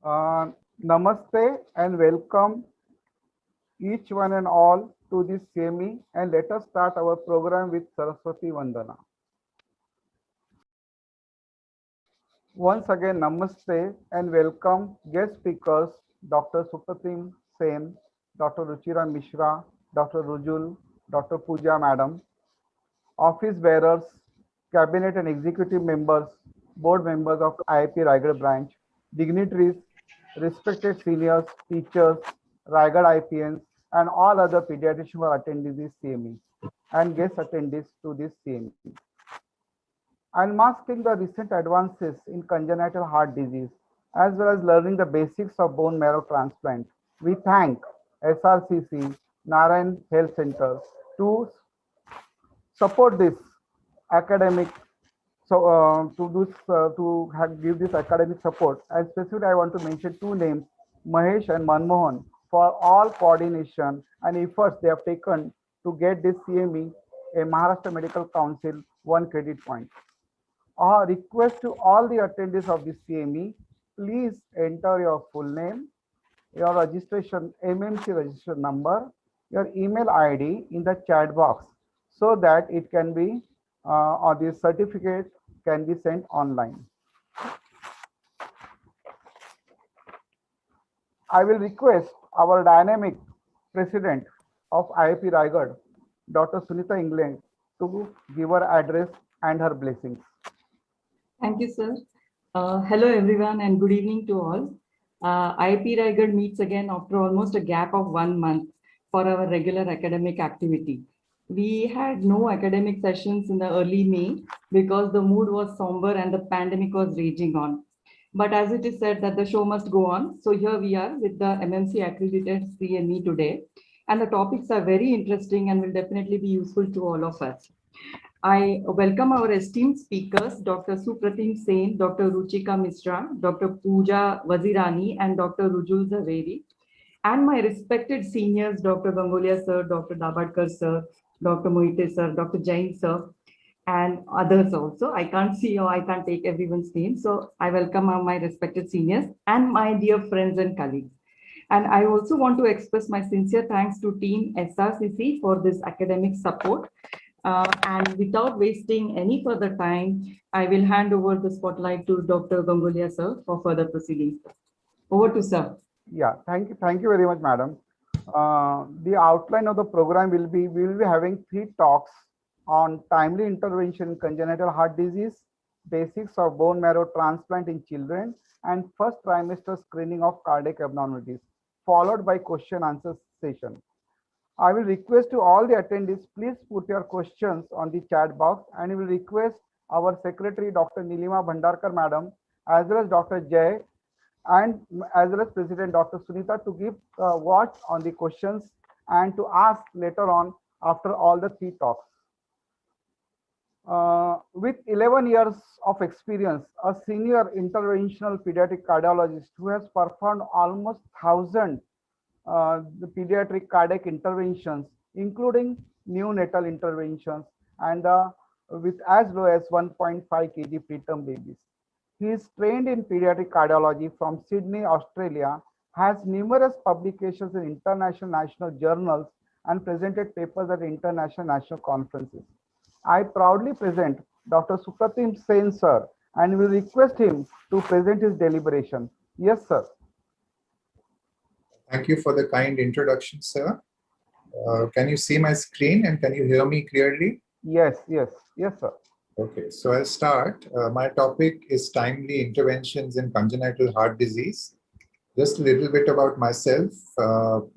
Namaste and welcome each one and all to this CME, and let us start our program with Saraswati Vandana. Once again, Namaste and welcome guest speakers Dr. Supratim Sen, Dr. Ruchira Mishra, Dr. Rujul, Dr. Pooja Madam, office bearers, cabinet and executive members, board members of IIP Raigad branch, dignitaries, respected seniors, teachers, Raigad IPNs, and all other pediatricians who are attending this CME and guest attendees to this CME. Unmasking the recent advances in congenital heart disease, as well as learning the basics of bone marrow transplant, we thank SRCC, Narayan Health Center to support this academic give this academic support. And specifically I want to mention two names, Mahesh and Manmohan, for all coordination and efforts they have taken to get this CME a Maharashtra Medical Council 1 credit point. Our request to all the attendees of this CME, please enter your full name, your registration MMC registration number, your email ID in the chat box so that it can be or the certificate can be sent online. I will request our dynamic president of IIP Raigad, Dr. Sunita England, to give her address and her blessings. Thank you, sir. Hello, everyone, and good evening to all. IIP Raigad meets again after almost a gap of 1 month for our regular academic activity. We had no academic sessions in the early May because the mood was somber and the pandemic was raging on. But as it is said that the show must go on, so here we are with the MMC accredited CME today. And the topics are very interesting and will definitely be useful to all of us. I welcome our esteemed speakers, Dr. Supratim Sen, Dr. Ruchika Mishra, Dr. Pooja Wazirani, and Dr. Rujul Zaveri, and my respected seniors, Dr. Gangolia sir, Dr. Dabadkar sir, Dr. Mohite sir, Dr. Jain sir, and others also. I can't see or I can't take everyone's name. So I welcome my respected seniors and my dear friends and colleagues. And I also want to express my sincere thanks to team SRCC for this academic support. And without wasting any further time, I will hand over the spotlight to Dr. Gangulia sir for further proceedings. Over to sir. Yeah, thank you very much, madam. The outline of the program will be, we will be having 3 talks on timely intervention in congenital heart disease, basics of bone marrow transplant in children, and first trimester screening of cardiac abnormalities, followed by question answer session. I will request to all the attendees, please put your questions on the chat box, and I will request our secretary, Dr. Nilima Bhandarkar madam, as well as Dr. Jay, and as well as President Dr. Sunita to give watch on the questions and to ask later on after all the 3 talks. With 11 years of experience, a senior interventional pediatric cardiologist who has performed almost 1,000 the pediatric cardiac interventions, including neonatal interventions, and with as low as 1.5 kg preterm babies. He is trained in pediatric cardiology from Sydney, Australia, has numerous publications in international national journals, and presented papers at international national conferences. I proudly present Dr. Supratim Sen sir and will request him to present his deliberation. Yes, sir. Thank you for the kind introduction, sir. Can you see my screen and can you hear me clearly? Yes, sir. Okay, so I'll start. My topic is timely interventions in congenital heart disease. Just a little bit about myself.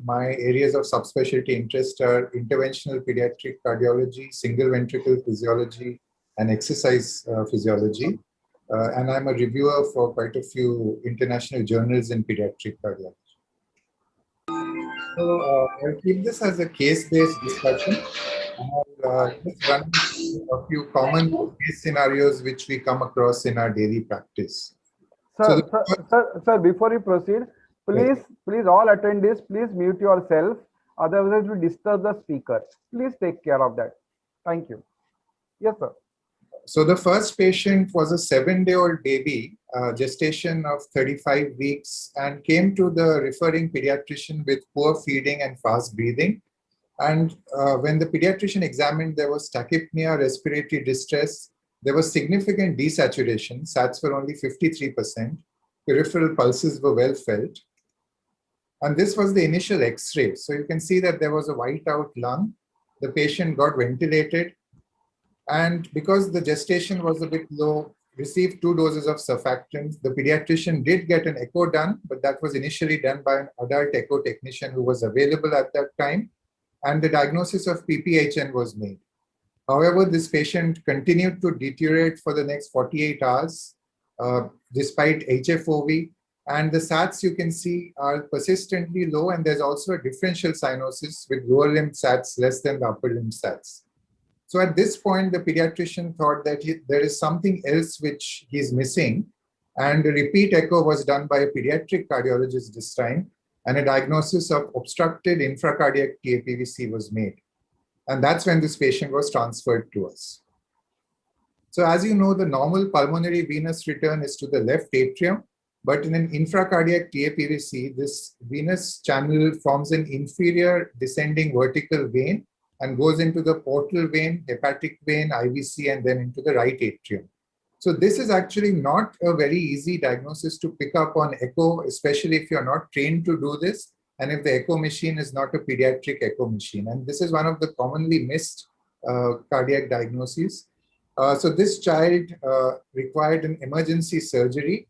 My areas of subspecialty interest are interventional pediatric cardiology, single ventricle physiology, and exercise physiology. And I'm a reviewer for quite a few international journals in pediatric cardiology. So I'll keep this as a case-based discussion. I'll just run a few common case scenarios which we come across in our daily practice. Sir, before you proceed, please all attendees, please mute yourself. Otherwise, we disturb the speaker. Please take care of that. Thank you. Yes, sir. So the first patient was a 7-day-old baby, gestation of 35 weeks, and came to the referring pediatrician with poor feeding and fast breathing. And when the pediatrician examined, there was tachypnea, respiratory distress. There was significant desaturation. SATs were only 53%. Peripheral pulses were well felt. And this was the initial X-ray. So you can see that there was a white out lung. The patient got ventilated. And because the gestation was a bit low, received 2 doses of surfactants. The pediatrician did get an echo done, but that was initially done by an adult echo technician who was available at that time. And the diagnosis of PPHN was made. However, this patient continued to deteriorate for the next 48 hours, despite HFOV. And the SATs you can see are persistently low, and there's also a differential cyanosis with lower limb SATs less than the upper limb SATs. So at this point, the pediatrician thought that there is something else which he's missing. And a repeat echo was done by a pediatric cardiologist this time, and a diagnosis of obstructed infracardiac TAPVC was made. And that's when this patient was transferred to us. So as you know, the normal pulmonary venous return is to the left atrium, but in an infracardiac TAPVC, this venous channel forms an inferior descending vertical vein and goes into the portal vein, hepatic vein, IVC, and then into the right atrium. So this is actually not a very easy diagnosis to pick up on echo, especially if you're not trained to do this, and if the echo machine is not a pediatric echo machine. And this is one of the commonly missed cardiac diagnoses. So this child required an emergency surgery,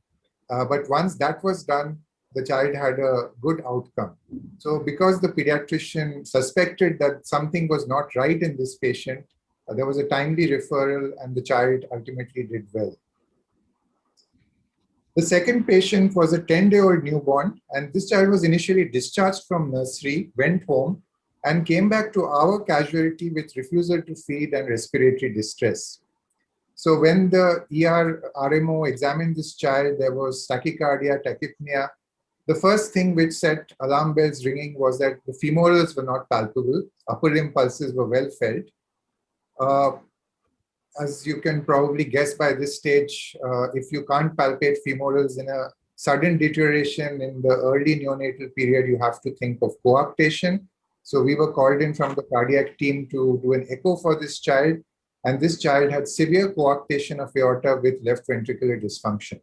but once that was done, the child had a good outcome. So because the pediatrician suspected that something was not right in this patient, there was a timely referral and the child ultimately did well. The second patient was a 10-day-old newborn, and this child was initially discharged from nursery, went home, and came back to our casualty with refusal to feed and respiratory distress. So when the RMO examined this child, there was tachycardia, tachypnea. The first thing which set alarm bells ringing was that the femorals were not palpable. Upper limb pulses were well felt. As you can probably guess by this stage, if you can't palpate femorals in a sudden deterioration in the early neonatal period, you have to think of coarctation. So we were called in from the cardiac team to do an echo for this child. And this child had severe coarctation of aorta with left ventricular dysfunction.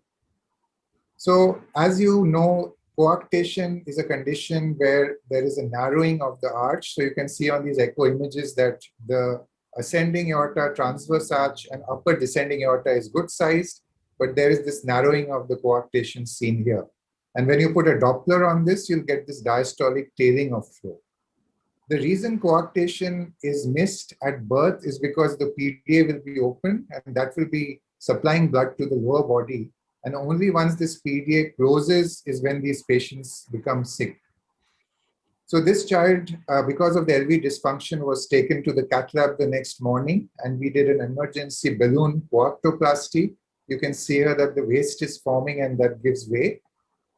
So as you know, coarctation is a condition where there is a narrowing of the arch. So you can see on these echo images that the ascending aorta, transverse arch, and upper descending aorta is good sized, but there is this narrowing of the coarctation seen here. And when you put a Doppler on this, you'll get this diastolic tailing of flow. The reason coarctation is missed at birth is because the PDA will be open and that will be supplying blood to the lower body. And only once this PDA closes is when these patients become sick. So this child, because of the LV dysfunction, was taken to the cath lab the next morning, and we did an emergency balloon coarctoplasty. You can see here that the waist is forming and that gives way.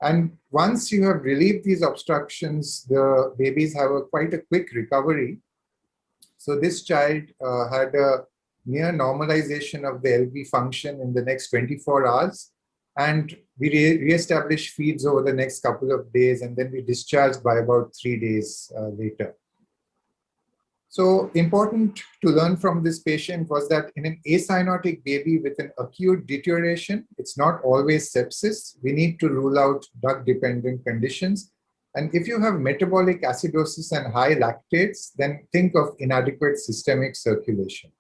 And once you have relieved these obstructions, the babies have quite a quick recovery. So this child had a near normalization of the LV function in the next 24 hours. And we re-established feeds over the next couple of days, and then we discharged by about 3 days later. So important to learn from this patient was that in an acyanotic baby with an acute deterioration, it's not always sepsis. We need to rule out drug-dependent conditions. And if you have metabolic acidosis and high lactates, then think of inadequate systemic circulation.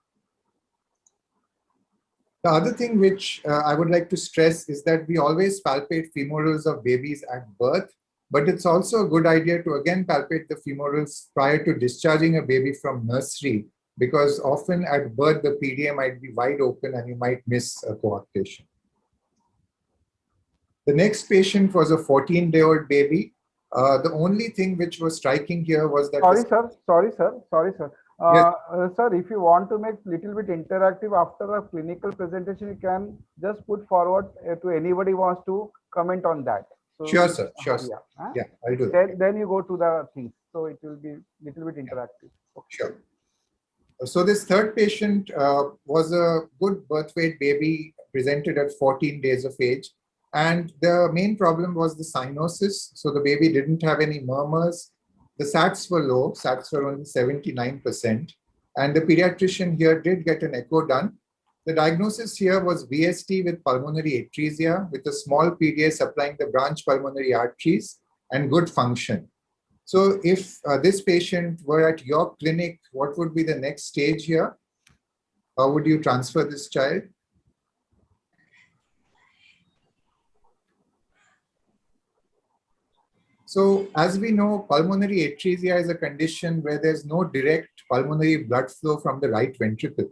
The other thing which I would like to stress is that we always palpate femorals of babies at birth, but it's also a good idea to again palpate the femorals prior to discharging a baby from nursery, because often at birth the PDA might be wide open and you might miss a coarctation. The next patient was a 14-day-old baby. The only thing which was striking here was that— Sorry, sir. Yes. Sir, if you want to make little bit interactive after a clinical presentation, you can just put forward to anybody who wants to comment on that. So, Sure, sir. Sure. Yeah, I'll do that. Then you go to the things. So it will be little bit interactive. Sure. So this third patient was a good birth weight baby presented at 14 days of age. And the main problem was the cyanosis. So the baby didn't have any murmurs. The SATs were low, SATs were only 79%. And the pediatrician here did get an echo done. The diagnosis here was VST with pulmonary atresia with a small PDA supplying the branch pulmonary arteries and good function. So if this patient were at your clinic, what would be the next stage here? How would you transfer this child? So as we know, pulmonary atresia is a condition where there's no direct pulmonary blood flow from the right ventricle.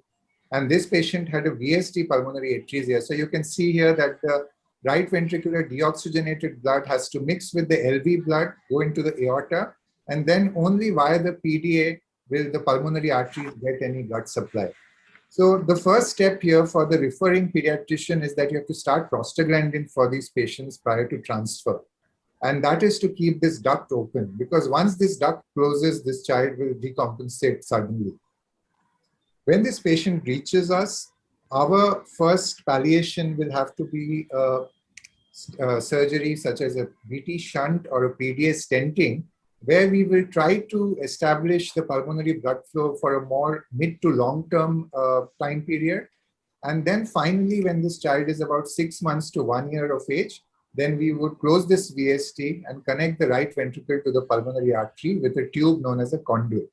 And this patient had a VST pulmonary atresia. So you can see here that the right ventricular deoxygenated blood has to mix with the LV blood, go into the aorta, and then only via the PDA will the pulmonary arteries get any blood supply. So the first step here for the referring pediatrician is that you have to start prostaglandin for these patients prior to transfer. And that is to keep this duct open, because once this duct closes, this child will decompensate suddenly. When this patient reaches us, our first palliation will have to be surgery such as a VT shunt or a PDA stenting, where we will try to establish the pulmonary blood flow for a more mid to long-term time period. And then finally, when this child is about 6 months to 1 year of age, then we would close this VST and connect the right ventricle to the pulmonary artery with a tube known as a conduit.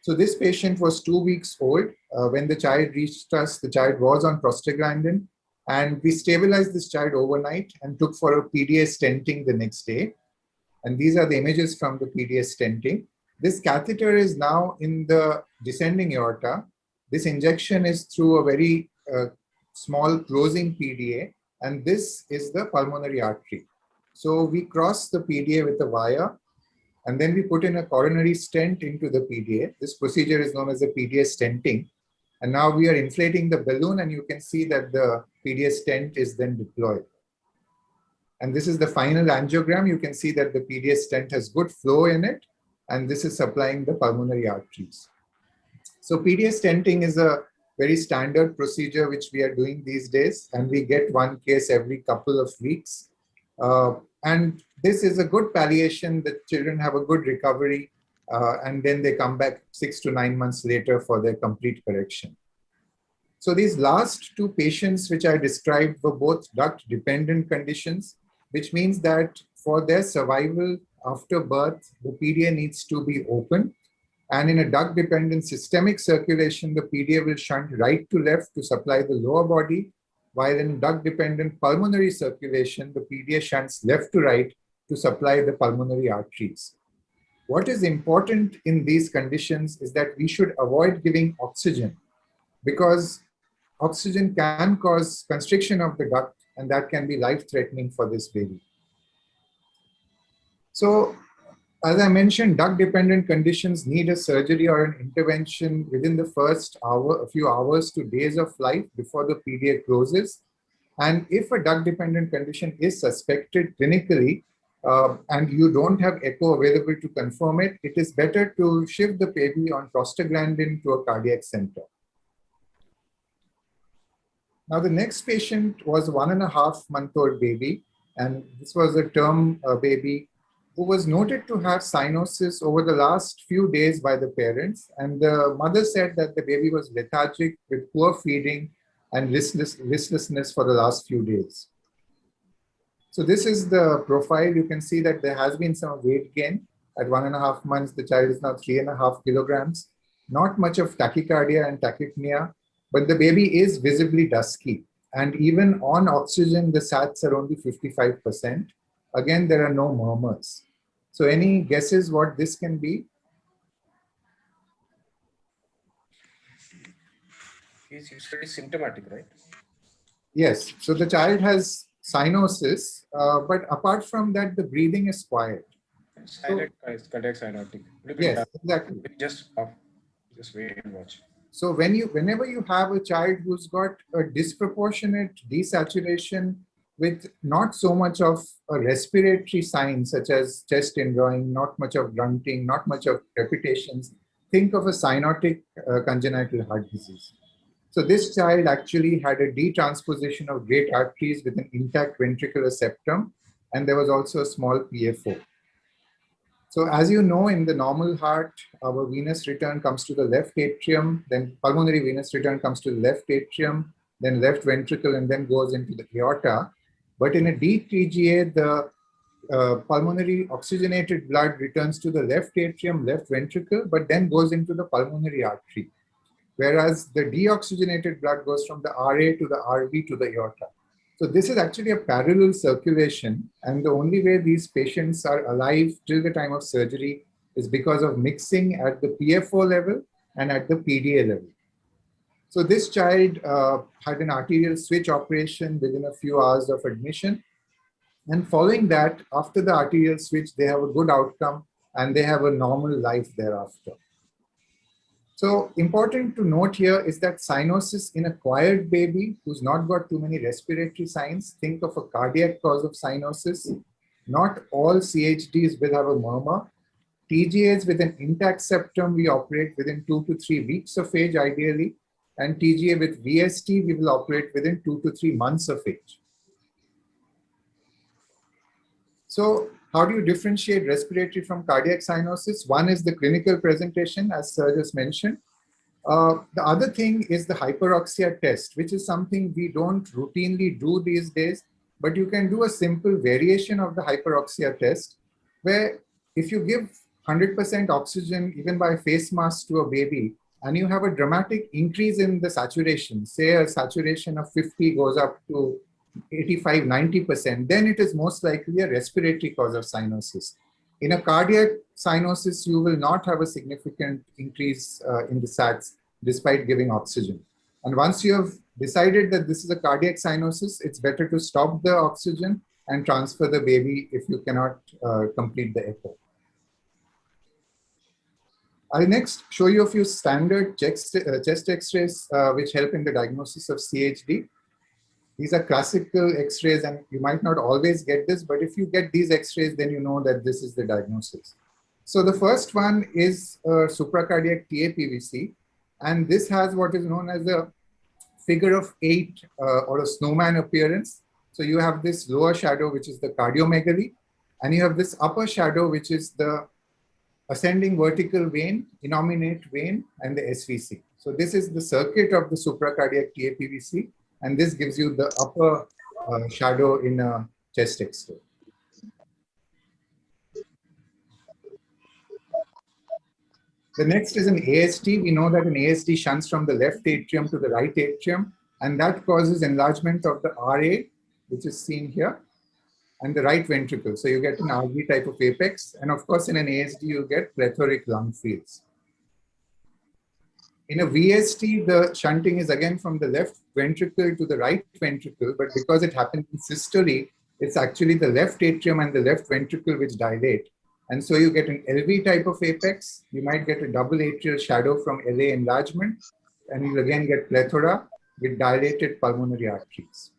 So this patient was 2 weeks old. When the child reached us, the child was on prostaglandin, and we stabilized this child overnight and took for a PDA stenting the next day. And these are the images from the PDA stenting. This catheter is now in the descending aorta. This injection is through a very small closing PDA, and this is the pulmonary artery. So we cross the PDA with a wire, and then we put in a coronary stent into the PDA. This procedure is known as the PDA stenting. And now we are inflating the balloon, and you can see that the PDA stent is then deployed. And this is the final angiogram. You can see that the PDA stent has good flow in it, and this is supplying the pulmonary arteries. So PDA stenting is a very standard procedure which we are doing these days, and we get one case every couple of weeks. And this is a good palliation. The children have a good recovery, and then they come back 6 to 9 months later for their complete correction. So these last two patients which I described were both duct-dependent conditions, which means that for their survival after birth, the PDA needs to be open. And in a duct-dependent systemic circulation, the PDA will shunt right to left to supply the lower body, while in duct-dependent pulmonary circulation, the PDA shunts left to right to supply the pulmonary arteries. What is important in these conditions is that we should avoid giving oxygen, because oxygen can cause constriction of the duct, and that can be life-threatening for this baby. So, as I mentioned, duct-dependent conditions need a surgery or an intervention within the first hour, a few hours to days of life before the PDA closes. And if a duct-dependent condition is suspected clinically, and you don't have echo available to confirm it, it is better to shift the baby on prostaglandin to a cardiac center. Now, the next patient was a 1.5-month-old baby, and this was a term baby who was noted to have cyanosis over the last few days by the parents. And the mother said that the baby was lethargic with poor feeding and listlessness for the last few days. So this is the profile. You can see that there has been some weight gain. At 1.5 months, the child is now 3.5 kilograms. Not much of tachycardia and tachypnea, but the baby is visibly dusky. And even on oxygen, the SATs are only 55%. Again, there are no murmurs. So any guesses what this can be? He's usually symptomatic, right? Yes. So the child has cyanosis, but apart from that, the breathing is quiet. Silent, cardiac cyanotic. Yes, exactly. Just wait and watch. So whenever you have a child who's got a disproportionate desaturation with not so much of a respiratory sign such as chest indrawing, not much of grunting, not much of crepitations, think of a cyanotic congenital heart disease. So this child actually had a detransposition of great arteries with an intact ventricular septum, and there was also a small PFO. So as you know, in the normal heart, our venous return comes to the left atrium, then pulmonary venous return comes to the left atrium, then left ventricle, and then goes into the aorta. But in a DTGA, the pulmonary oxygenated blood returns to the left atrium, left ventricle, but then goes into the pulmonary artery. Whereas the deoxygenated blood goes from the RA to the RV to the aorta. So this is actually a parallel circulation, and the only way these patients are alive till the time of surgery is because of mixing at the PFO level and at the PDA level. So this child had an arterial switch operation within a few hours of admission. And following that, after the arterial switch, they have a good outcome and they have a normal life thereafter. So important to note here is that cyanosis in a quiet baby who's not got too many respiratory signs, think of a cardiac cause of cyanosis. Not all CHDs will have a murmur. TGAs with an intact septum, we operate within 2 to 3 weeks of age ideally. And TGA with VST, we will operate within 2 to 3 months of age. So how do you differentiate respiratory from cardiac cyanosis? One is the clinical presentation, as Sir just mentioned. The other thing is the hyperoxia test, which is something we don't routinely do these days, but you can do a simple variation of the hyperoxia test, where if you give 100% oxygen, even by face mask to a baby, and you have a dramatic increase in the saturation, say a saturation of 50 goes up to 85, 90%, then it is most likely a respiratory cause of cyanosis. In a cardiac cyanosis, you will not have a significant increase in the sats despite giving oxygen. And once you have decided that this is a cardiac cyanosis, it's better to stop the oxygen and transfer the baby if you cannot complete the echo. I'll next show you a few standard chest x-rays which help in the diagnosis of CHD. These are classical x-rays, and you might not always get this, but if you get these x-rays, then you know that this is the diagnosis. So the first one is supracardiac TAPVC, and this has what is known as a figure of 8 or a snowman appearance. So you have this lower shadow, which is the cardiomegaly, and you have this upper shadow, which is the ascending vertical vein, innominate vein, and the SVC. So this is the circuit of the supracardiac TAPVC. And this gives you the upper shadow in a chest X-ray. The next is an AST. We know that an AST shunts from the left atrium to the right atrium, and that causes enlargement of the RA, which is seen here, and the right ventricle. So you get an RV type of apex. And of course, in an ASD, you get plethoric lung fields. In a VST, the shunting is again from the left ventricle to the right ventricle, but because it happens in systole, it's actually the left atrium and the left ventricle which dilate. And so you get an LV type of apex. You might get a double atrial shadow from LA enlargement, and you'll again get plethora with dilated pulmonary arteries.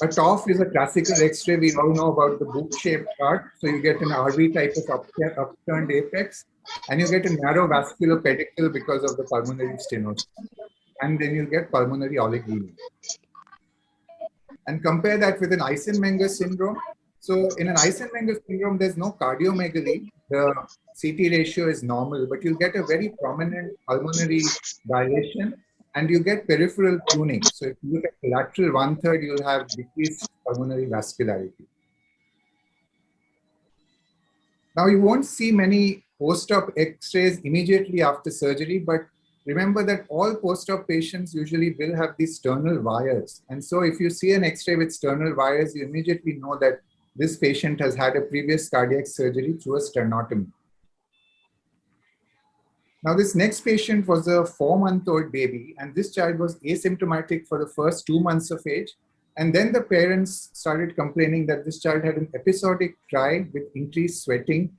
A TOF is a classical X-ray. We all know about the boot-shaped heart. So you get an RV type of upturned apex, and you get a narrow vascular pedicle because of the pulmonary stenosis. And then you get pulmonary oligoemia. And compare that with an Eisenmenger syndrome. So in an Eisenmenger syndrome, there's no cardiomegaly. The CT ratio is normal, but you'll get a very prominent pulmonary dilation, and you get peripheral tuning. So if you look at the lateral 1/3, you'll have decreased pulmonary vascularity. Now, you won't see many post-op X-rays immediately after surgery, but remember that all post-op patients usually will have these sternal wires. And so if you see an X-ray with sternal wires, you immediately know that this patient has had a previous cardiac surgery through a sternotomy. Now, this next patient was a 4-month-old baby, and this child was asymptomatic for the first 2 months of age. And then the parents started complaining that this child had an episodic cry with increased sweating,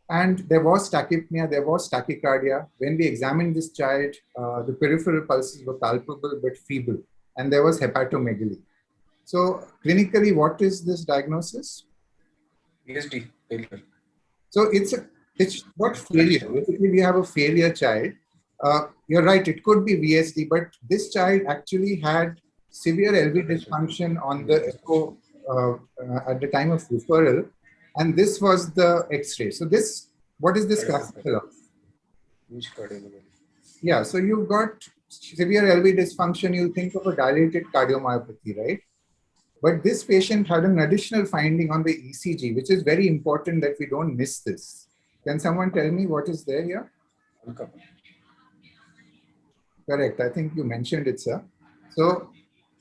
and there was tachypnea, there was tachycardia. When we examined this child, the peripheral pulses were palpable but feeble, and there was hepatomegaly. So clinically, what is this diagnosis? ESD failure. So it's a It's not failure. Basically, we have a failure child. You're right, it could be VSD, but this child actually had severe LV dysfunction on the echo at the time of referral, and this was the X-ray. So this, what is this classical of? Huge cardiomegaly. Yeah, so you've got severe LV dysfunction, you think of a dilated cardiomyopathy, right? But this patient had an additional finding on the ECG, which is very important that we don't miss this. Can someone tell me what is there here? Alkapa. Correct. I think you mentioned it, sir. So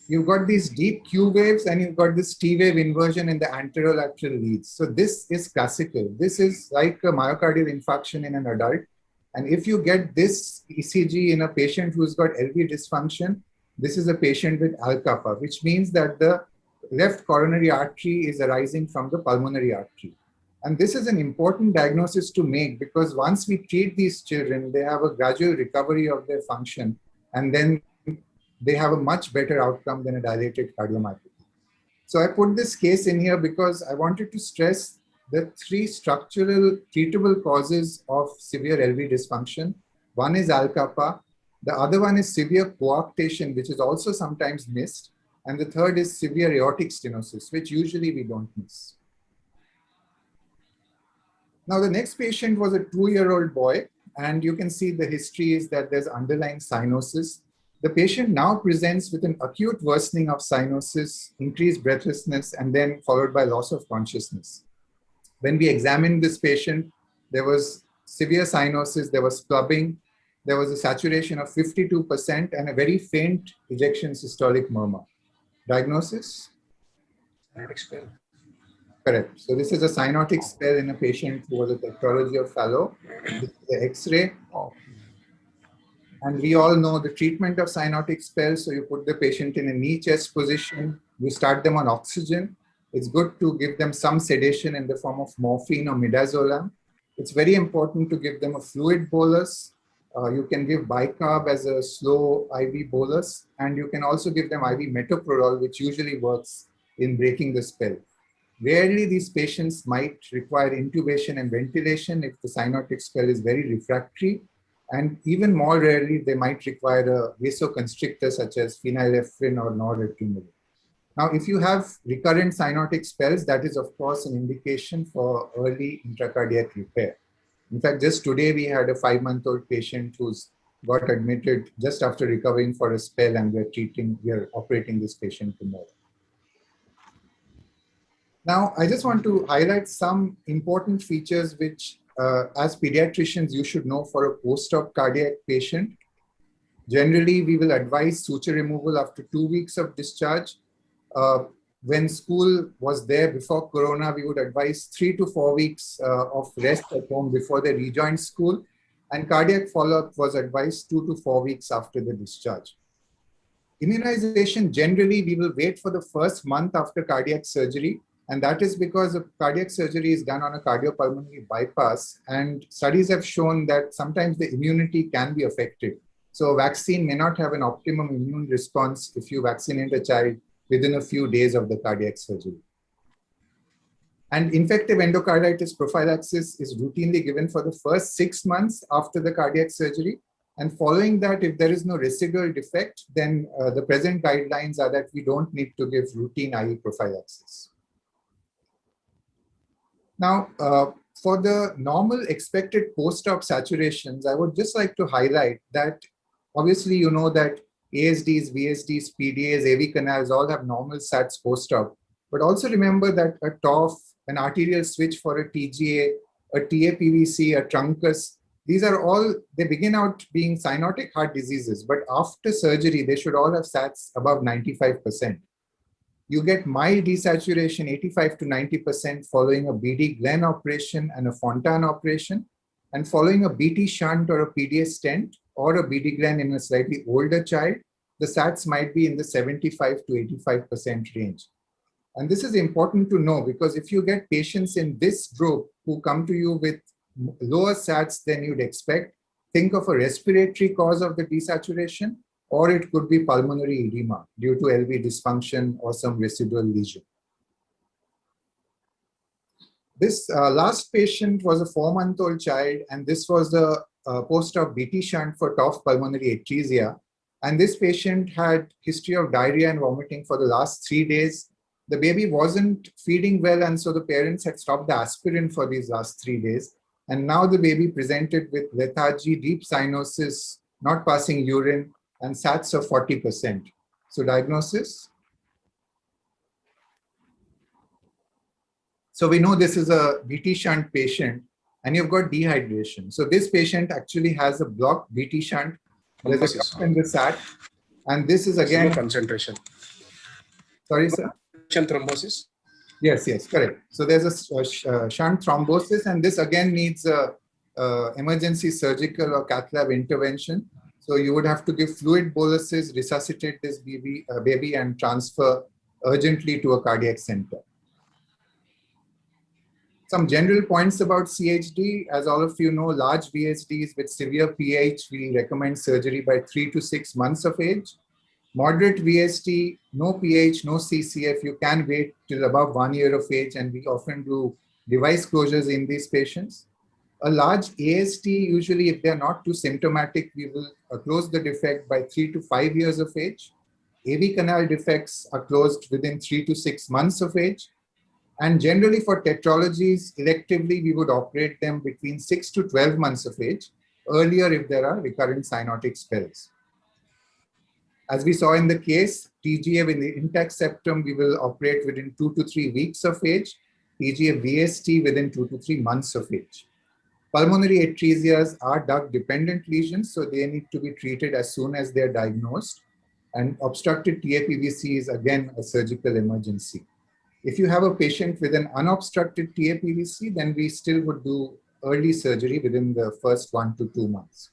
you've got these deep Q waves and you've got this T wave inversion in the anterolateral leads. So this is classical. This is like a myocardial infarction in an adult. And if you get this ECG in a patient who's got LV dysfunction, this is a patient with Alkapa, which means that the left coronary artery is arising from the pulmonary artery. And this is an important diagnosis to make because once we treat these children, they have a gradual recovery of their function, and then they have a much better outcome than a dilated cardiomyopathy. So I put this case in here because I wanted to stress the three structural treatable causes of severe LV dysfunction. One is Alkapa. The other one is severe coarctation, which is also sometimes missed. And the third is severe aortic stenosis, which usually we don't miss. Now, the next patient was a 2-year-old boy, and you can see the history is that there's underlying cyanosis. The patient now presents with an acute worsening of cyanosis, increased breathlessness, and then followed by loss of consciousness. When we examined this patient, there was severe cyanosis, there was clubbing, there was a saturation of 52% and a very faint ejection systolic murmur. Diagnosis? Cyanotic spell. Correct. So this is a cyanotic spell in a patient who was a tetralogy of Fallot. This is the X-ray. And we all know the treatment of cyanotic spells. So you put the patient in a knee chest position. You start them on oxygen. It's good to give them some sedation in the form of morphine or midazolam. It's very important to give them a fluid bolus. You can give bicarb as a slow IV bolus. And you can also give them IV metoprolol, which usually works in breaking the spell. Rarely these patients might require intubation and ventilation if the cyanotic spell is very refractory. And even more rarely, they might require a vasoconstrictor such as phenylephrine or norepinephrine. Now, if you have recurrent cyanotic spells, that is, of course, an indication for early intracardiac repair. In fact, just today, we had a 5-month-old patient who's got admitted just after recovering for a spell, and we're operating this patient tomorrow. Now, I just want to highlight some important features which, as pediatricians, you should know for a post-op cardiac patient. Generally, we will advise suture removal after 2 weeks of discharge. When school was there before Corona, we would advise 3 to 4 weeks of rest at home before they rejoined school. And cardiac follow-up was advised 2 to 4 weeks after the discharge. Immunization, generally, we will wait for the first month after cardiac surgery. And that is because a cardiac surgery is done on a cardiopulmonary bypass. And studies have shown that sometimes the immunity can be affected. So a vaccine may not have an optimum immune response if you vaccinate a child within a few days of the cardiac surgery. And infective endocarditis prophylaxis is routinely given for the first 6 months after the cardiac surgery. And following that, if there is no residual defect, then the present guidelines are that we don't need to give routine IV prophylaxis. Now, for the normal expected post-op saturations, I would just like to highlight that obviously you know that ASDs, VSDs, PDAs, AV canals all have normal sats post-op. But also remember that a TOF, an arterial switch for a TGA, a TAPVC, a truncus, these are all, they begin out being cyanotic heart diseases, but after surgery, they should all have sats above 95%. You get mild desaturation, 85 to 90% following a BD Glenn operation and a Fontan operation, and following a BT shunt or a PDA stent or a BD Glenn in a slightly older child, the sats might be in the 75 to 85% range. And this is important to know because if you get patients in this group who come to you with lower sats than you'd expect, think of a respiratory cause of the desaturation, or it could be pulmonary edema due to LV dysfunction or some residual lesion. This last patient was a 4-month-old child, and this was the post-op BT shunt for TOF pulmonary atresia. And this patient had history of diarrhea and vomiting for the last 3 days. The baby wasn't feeding well, and so the parents had stopped the aspirin for these last 3 days. And now the baby presented with lethargy, deep cyanosis, not passing urine, and SATs of 40%. So diagnosis? So we know this is a BT shunt patient, and you've got dehydration. So this patient actually has a blocked BT shunt. There's a Thrombosis. cut in the SAT, and this is Slow again. concentration. Sorry, sir. Thrombosis. Yes, correct. So there's a shunt thrombosis, and this again needs a emergency surgical or cath lab intervention. So you would have to give fluid boluses, resuscitate this baby, and transfer urgently to a cardiac center. Some general points about CHD. As all of you know, large VSDs with severe PH, we recommend surgery by 3 to 6 months of age. Moderate VSD, no PH, no CCF, you can wait till above 1 year of age, and we often do device closures in these patients. A large AST, usually if they're not too symptomatic, we will close the defect by 3 to 5 years of age. AV canal defects are closed within 3 to 6 months of age. And generally for tetralogies, electively, we would operate them between 6 to 12 months of age, earlier if there are recurrent cyanotic spells. As we saw in the case, TGA in the intact septum, we will operate within 2 to 3 weeks of age, TGA VST within 2 to 3 months of age. Pulmonary atresias are duct-dependent lesions, so they need to be treated as soon as they're diagnosed. And obstructed TAPVC is again a surgical emergency. If you have a patient with an unobstructed TAPVC, then we still would do early surgery within the first 1 to 2 months.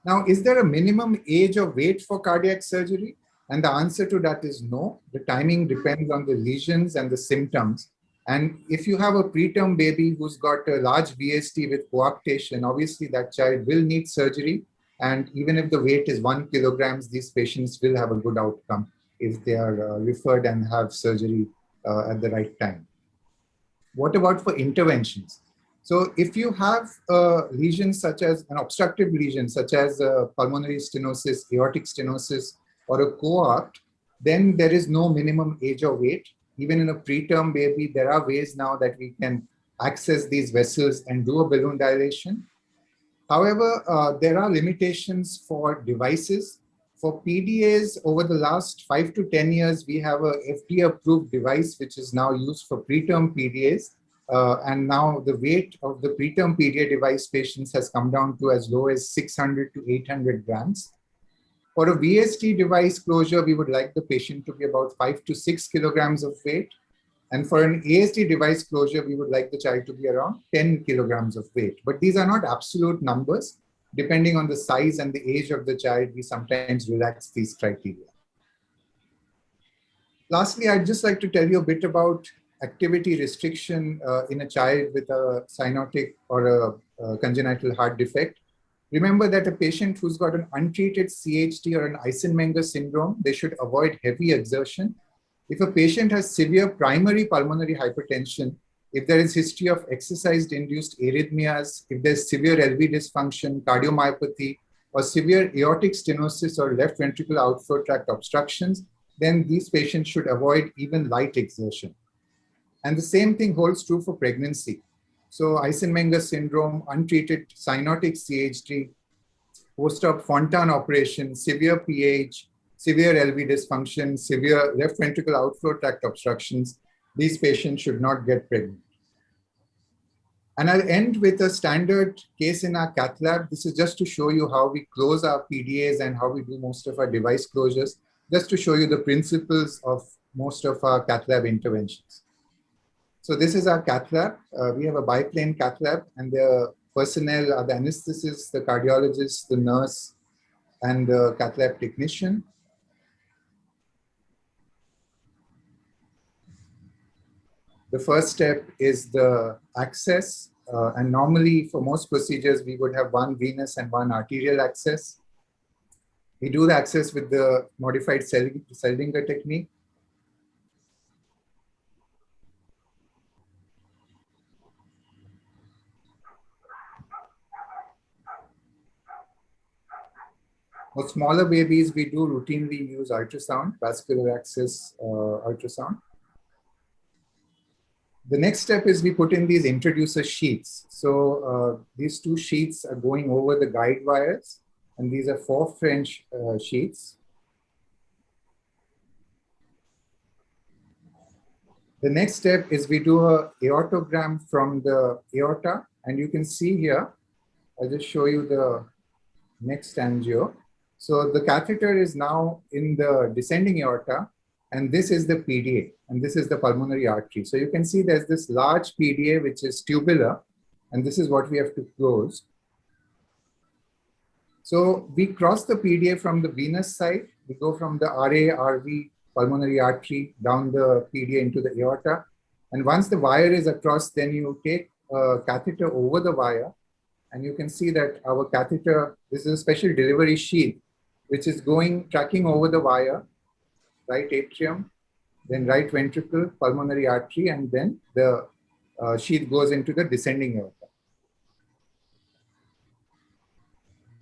Now, is there a minimum age of weight for cardiac surgery? And the answer to that is no. The timing depends on the lesions and the symptoms. And if you have a preterm baby who's got a large VSD with coarctation, obviously that child will need surgery. And even if the weight is 1 kilogram, these patients will have a good outcome if they are referred and have surgery at the right time. What about for interventions? So if you have lesions such as an obstructive lesion, such as pulmonary stenosis, aortic stenosis, or a coarct, then there is no minimum age or weight. Even in a preterm baby, there are ways now that we can access these vessels and do a balloon dilation. However, there are limitations for devices. For PDAs, over the last 5 to 10 years, we have a FDA-approved device which is now used for preterm PDAs. And now the weight of the preterm PDA device patients has come down to as low as 600 to 800 grams. For a VST device closure, we would like the patient to be about 5 to 6 kilograms of weight. And for an ASD device closure, we would like the child to be around 10 kilograms of weight. But these are not absolute numbers. Depending on the size and the age of the child, we sometimes relax these criteria. Lastly, I'd just like to tell you a bit about activity restriction in a child with a cyanotic or a congenital heart defect. Remember that a patient who's got an untreated CHD or an Eisenmenger syndrome, they should avoid heavy exertion. If a patient has severe primary pulmonary hypertension, if there is history of exercise-induced arrhythmias, if there's severe LV dysfunction, cardiomyopathy, or severe aortic stenosis or left ventricular outflow tract obstructions, then these patients should avoid even light exertion. And the same thing holds true for pregnancy. So Eisenmenger syndrome, untreated cyanotic CHD, post-op Fontan operation, severe PH, severe LV dysfunction, severe left ventricular outflow tract obstructions, these patients should not get pregnant. And I'll end with a standard case in our cath lab. This is just to show you how we close our PDAs and how we do most of our device closures, just to show you the principles of most of our cath lab interventions. So this is our cath lab. We have a biplane cath lab, and the personnel are the anesthetist, the cardiologist, the nurse, and the cath lab technician. The first step is the access. And normally for most procedures, we would have one venous and one arterial access. We do the access with the modified Seldinger technique. For smaller babies, we do routinely use ultrasound, vascular access ultrasound. The next step is we put in these introducer sheets. So these two sheets are going over the guide wires, and these are 4 French sheets. The next step is we do a aortogram from the aorta, and you can see here, I'll just show you the next angio. So the catheter is now in the descending aorta, and this is the PDA, and this is the pulmonary artery. So you can see there's this large PDA, which is tubular, and this is what we have to close. So we cross the PDA from the venous side. We go from the RA-RV pulmonary artery down the PDA into the aorta. And once the wire is across, then you take a catheter over the wire. And you can see that our catheter, this is a special delivery sheath, which is tracking over the wire, right atrium, then right ventricle, pulmonary artery, and then the sheath goes into the descending aorta.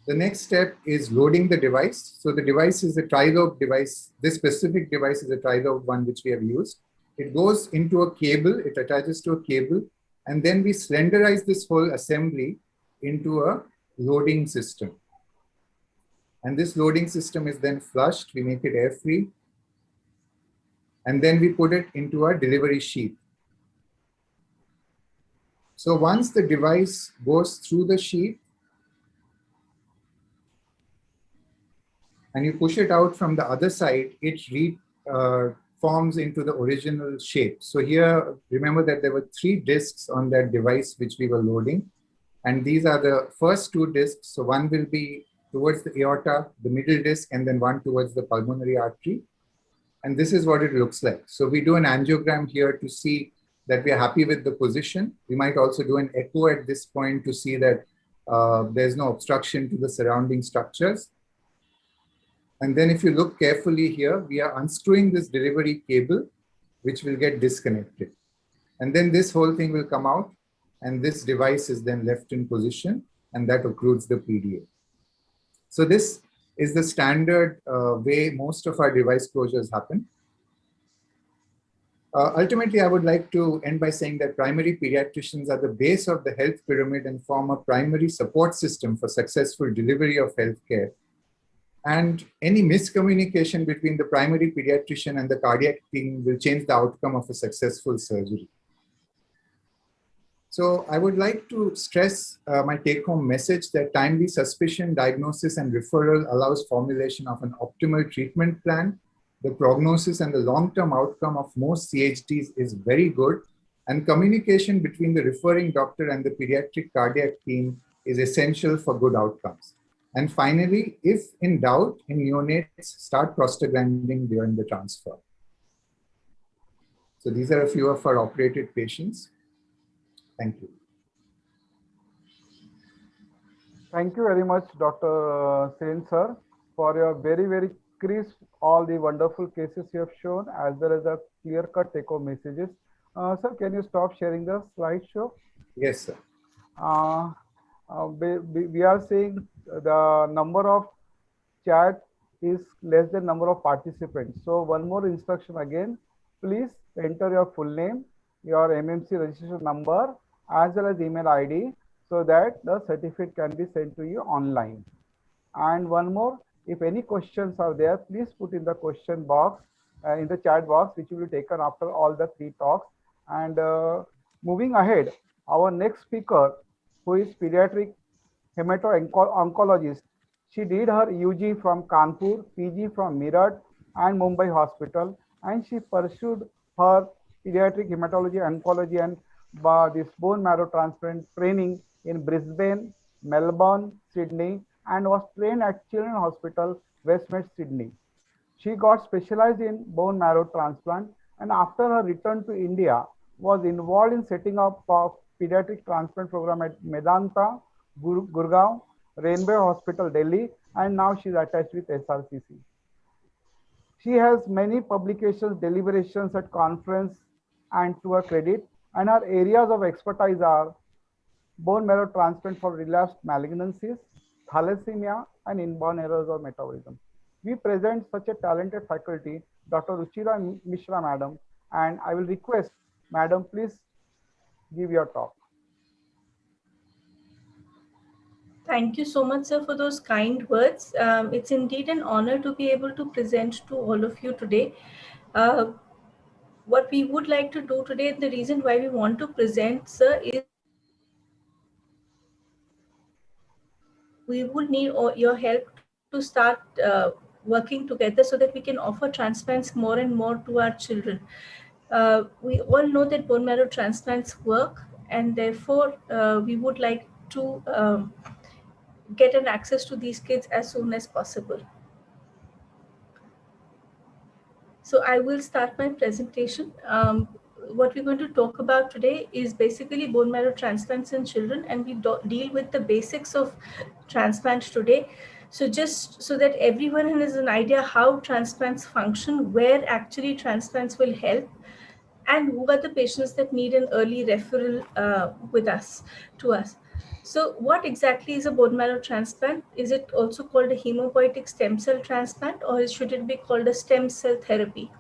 The next step is loading the device. So the device is a tri-lobe device. This specific device is a tri-lobe one which we have used. It goes into a cable, it attaches to a cable, and then we slenderize this whole assembly into a loading system. And this loading system is then flushed, we make it air-free, and then we put it into our delivery sheath. So once the device goes through the sheath, and you push it out from the other side, it forms into the original shape. So here, remember that there were 3 discs on that device which we were loading. And these are the first 2 discs. So one will be towards the aorta, the middle disc, and then one towards the pulmonary artery. And this is what it looks like. So we do an angiogram here to see that we are happy with the position. We might also do an echo at this point to see that there's no obstruction to the surrounding structures. And then if you look carefully here, we are unscrewing this delivery cable, which will get disconnected. And then this whole thing will come out, and this device is then left in position, and that occludes the PDA. So this is the standard way most of our device closures happen. Ultimately, I would like to end by saying that primary pediatricians are the base of the health pyramid and form a primary support system for successful delivery of healthcare. And any miscommunication between the primary pediatrician and the cardiac team will change the outcome of a successful surgery. So I would like to stress my take-home message that timely suspicion, diagnosis, and referral allows formulation of an optimal treatment plan. The prognosis and the long-term outcome of most CHDs is very good, and communication between the referring doctor and the pediatric cardiac team is essential for good outcomes. And finally, if in doubt in neonates, start prostaglandin during the transfer. So these are a few of our operated patients. Thank you. Thank you very much, Dr. Sen sir, for your very, very crisp, all the wonderful cases you have shown, as well as the clear-cut take-home messages. Sir, can you stop sharing the slideshow? Yes, sir. We are seeing the number of chat is less than number of participants. So one more instruction again, please enter your full name, your MMC registration number, as well as email ID, so that the certificate can be sent to you online. And one more, if any questions are there, please put in the question box, in the chat box, which will be taken after all the 3 talks. And moving ahead, our next speaker, who is pediatric hemato-oncologist. She did her UG from Kanpur, PG from Meerut and Mumbai Hospital, and she pursued her pediatric hematology, oncology, and this bone marrow transplant training in Brisbane, Melbourne, Sydney, and was trained at Children's Hospital, Westmead, Sydney. She got specialized in bone marrow transplant, and after her return to India, was involved in setting up a pediatric transplant program at Medanta, Gurgaon, Rainbow Hospital, Delhi, and now she's attached with SRCC. She has many publications, deliberations at conference and to her credit, and her areas of expertise are bone marrow transplant for relapsed malignancies, thalassemia, and inborn errors of metabolism. We present such a talented faculty, Dr. Ruchira Mishra, madam, and I will request, madam, please give your talk. Thank you so much, sir, for those kind words. It's indeed an honor to be able to present to all of you today. What we would like to do today, the reason why we want to present, sir, is we would need your help to start working together so that we can offer transplants more and more to our children. We all know that bone marrow transplants work, and therefore we would like to get an access to these kids as soon as possible. So I will start my presentation. What we're going to talk about today is basically bone marrow transplants in children, and we deal with the basics of transplant today. So just so that everyone has an idea how transplants function, where actually transplants will help, and who are the patients that need an early referral to us. So what exactly is a bone marrow transplant? Is it also called a hematopoietic stem cell transplant, or should it be called a stem cell therapy?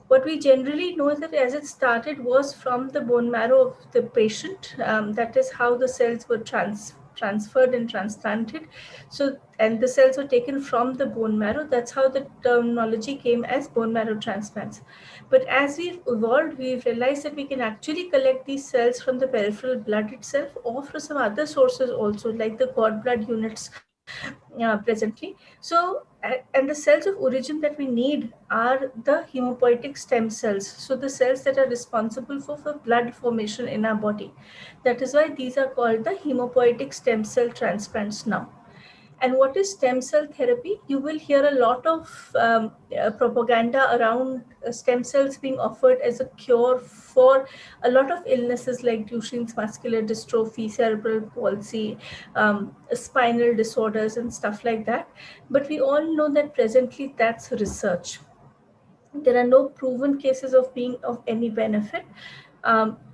What we generally know is that as it started was from the bone marrow of the patient. That is how the cells were transferred and transplanted. So, and the cells were taken from the bone marrow. That's how the terminology came as bone marrow transplants. But as we've evolved, we've realized that we can actually collect these cells from the peripheral blood itself, or from some other sources also, like the cord blood units presently. So, and the cells of origin that we need are the hematopoietic stem cells. So the cells that are responsible for blood formation in our body. That is why these are called the hematopoietic stem cell transplants now. And what is stem cell therapy? You will hear a lot of propaganda around stem cells being offered as a cure for a lot of illnesses like Duchenne's muscular dystrophy, cerebral palsy, spinal disorders, and stuff like that. But we all know that presently that's research. There are no proven cases of being of any benefit.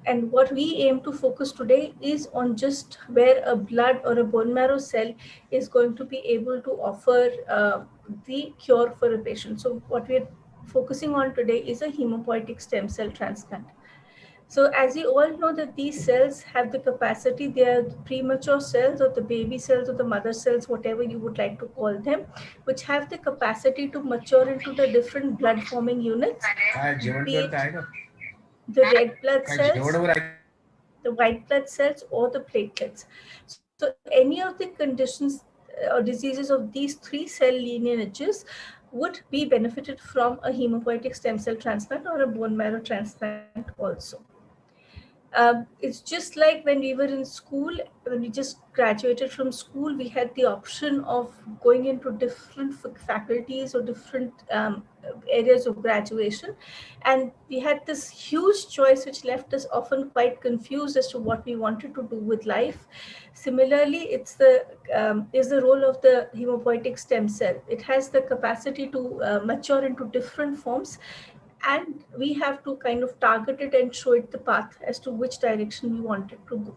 And what we aim to focus today is on just where a blood or a bone marrow cell is going to be able to offer the cure for a patient. So what we're focusing on today is a hematopoietic stem cell transplant. So as you all know that these cells have the capacity, they are premature cells or the baby cells or the mother cells, whatever you would like to call them, which have the capacity to mature into the different blood forming units, be it the red blood cells, the white blood cells, or the platelets. So any of the conditions or diseases of these three cell lineages would be benefited from a hematopoietic stem cell transplant or a bone marrow transplant also. It's just like when we were in school, when we just graduated from school, we had the option of going into different faculties or different areas of graduation. And we had this huge choice, which left us often quite confused as to what we wanted to do with life. Similarly, it's the role of the hematopoietic stem cell. It has the capacity to mature into different forms, and we have to kind of target it and show it the path as to which direction we want it to go.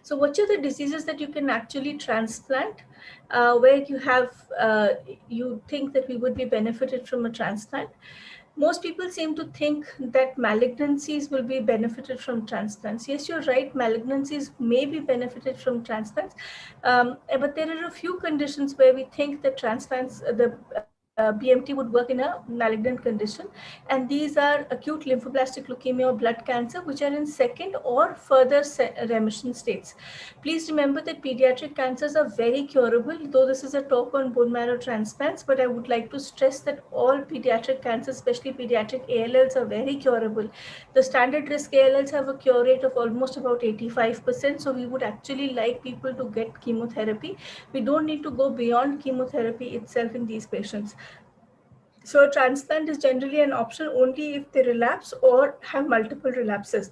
So what are the diseases that you can actually transplant where you think that we would be benefited from a transplant? Most people seem to think that malignancies will be benefited from transplants. Yes, you're right, malignancies may be benefited from transplants, but there are a few conditions where we think that transplants, BMT would work in a malignant condition, and these are acute lymphoblastic leukemia or blood cancer, which are in second or further remission states. Please remember that pediatric cancers are very curable, though this is a talk on bone marrow transplants, but I would like to stress that all pediatric cancers, especially pediatric ALLs, are very curable. The standard risk ALLs have a cure rate of almost about 85%, so we would actually like people to get chemotherapy. We don't need to go beyond chemotherapy itself in these patients. So a transplant is generally an option only if they relapse or have multiple relapses.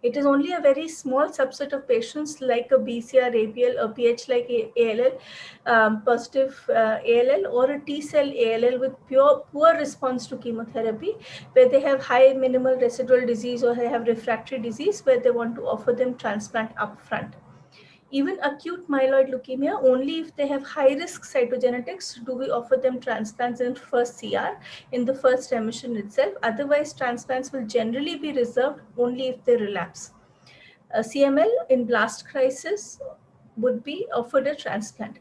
It is only a very small subset of patients like a BCR-ABL, a PH like ALL, positive ALL, or a T-cell ALL with poor response to chemotherapy, where they have high minimal residual disease or they have refractory disease, where they want to offer them transplant upfront. Even acute myeloid leukemia, only if they have high risk cytogenetics do we offer them transplants in first CR, in the first remission itself. Otherwise, transplants will generally be reserved only if they relapse. CML in blast crisis would be offered a transplant.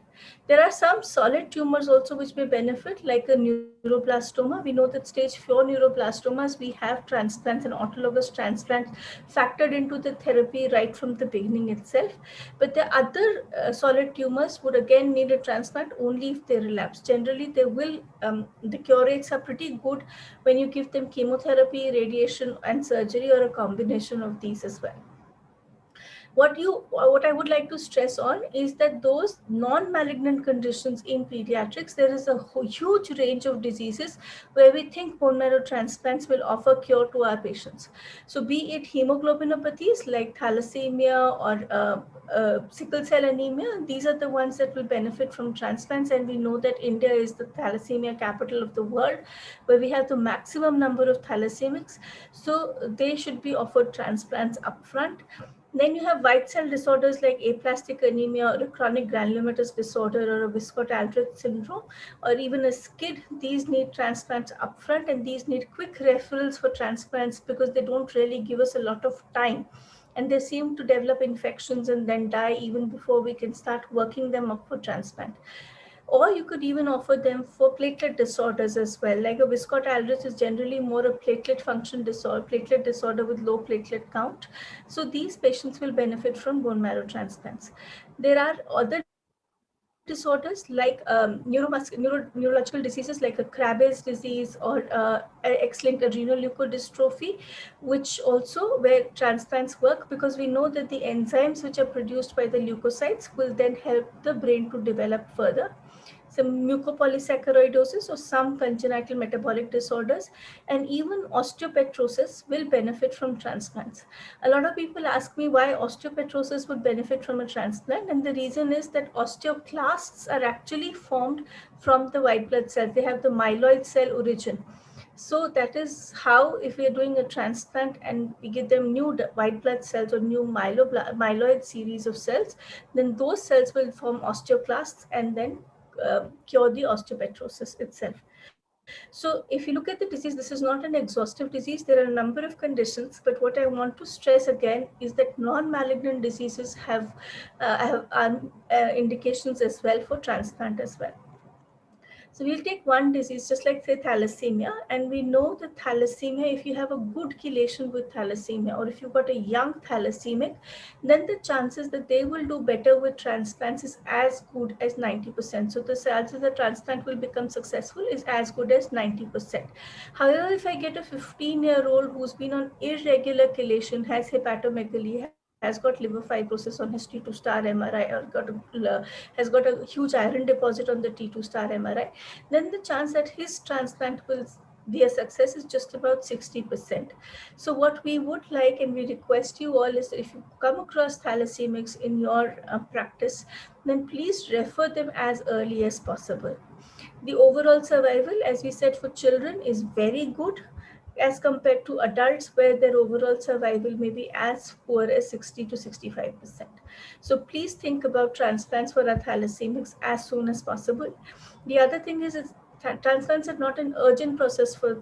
There are some solid tumors also which may benefit, like a neuroblastoma. We know that stage 4 neuroblastomas, we have transplants and autologous transplants factored into the therapy right from the beginning itself. But the other solid tumors would again need a transplant only if they relapse. Generally, they will, the cure rates are pretty good when you give them chemotherapy, radiation, and surgery, or a combination of these as well. What I would like to stress on is that those non-malignant conditions in pediatrics, there is a huge range of diseases where we think bone marrow transplants will offer cure to our patients. So be it hemoglobinopathies like thalassemia or sickle cell anemia, these are the ones that will benefit from transplants. And we know that India is the thalassemia capital of the world, where we have the maximum number of thalassemics. So they should be offered transplants upfront. Then you have white cell disorders like aplastic anemia or a chronic granulomatous disorder or a Wiskott-Aldrich syndrome or even a SCID. These need transplants upfront, and these need quick referrals for transplants because they don't really give us a lot of time. And they seem to develop infections and then die even before we can start working them up for transplant. Or you could even offer them for platelet disorders as well. Like a Wiskott-Aldrich is generally more a platelet disorder with low platelet count. So these patients will benefit from bone marrow transplants. There are other disorders like neurological diseases like a Krabbe's disease or X-linked adrenoleukodystrophy, which also where transplants work, because we know that the enzymes which are produced by the leukocytes will then help the brain to develop further. Some mucopolysaccharidosis or some congenital metabolic disorders, and even osteopetrosis will benefit from transplants. A lot of people ask me why osteopetrosis would benefit from a transplant, and the reason is that osteoclasts are actually formed from the white blood cells. They have the myeloid cell origin. So that is how, if we are doing a transplant and we give them new white blood cells or new myeloid series of cells, then those cells will form osteoclasts and then cure the osteopetrosis itself. So if you look at the disease, this is not an exhaustive disease. There are a number of conditions, but what I want to stress again is that non-malignant diseases have indications as well for transplant as well. So we'll take one disease, just like say thalassemia, and we know that thalassemia, if you have a good chelation with thalassemia, or if you've got a young thalassemic, then the chances that they will do better with transplants is as good as 90%. So the chances that transplant will become successful is as good as 90%. However, if I get a 15-year-old who's been on irregular chelation, has hepatomegaly, has got liver fibrosis on his T2 star MRI, or has got a huge iron deposit on the T2 star MRI, then the chance that his transplant will be a success is just about 60%. So what we would like and we request you all is that if you come across thalassemics in your practice, then please refer them as early as possible. The overall survival, as we said, for children is very good as compared to adults, where their overall survival may be as poor as 60 to 65%. So please think about transplants for our thalassemics as soon as possible. The other thing is transplants are not an urgent process for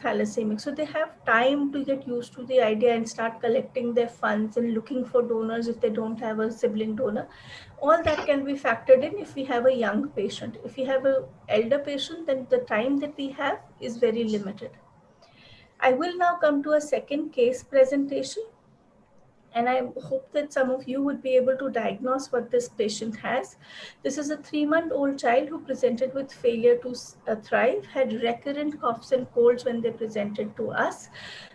thalassemics. So they have time to get used to the idea and start collecting their funds and looking for donors if they don't have a sibling donor. All that can be factored in if we have a young patient. If we have an elder patient, then the time that we have is very limited. I will now come to a second case presentation, and I hope that some of you would be able to diagnose what this patient has. This is a 3-month-old child who presented with failure to thrive, had recurrent coughs and colds when they presented to us,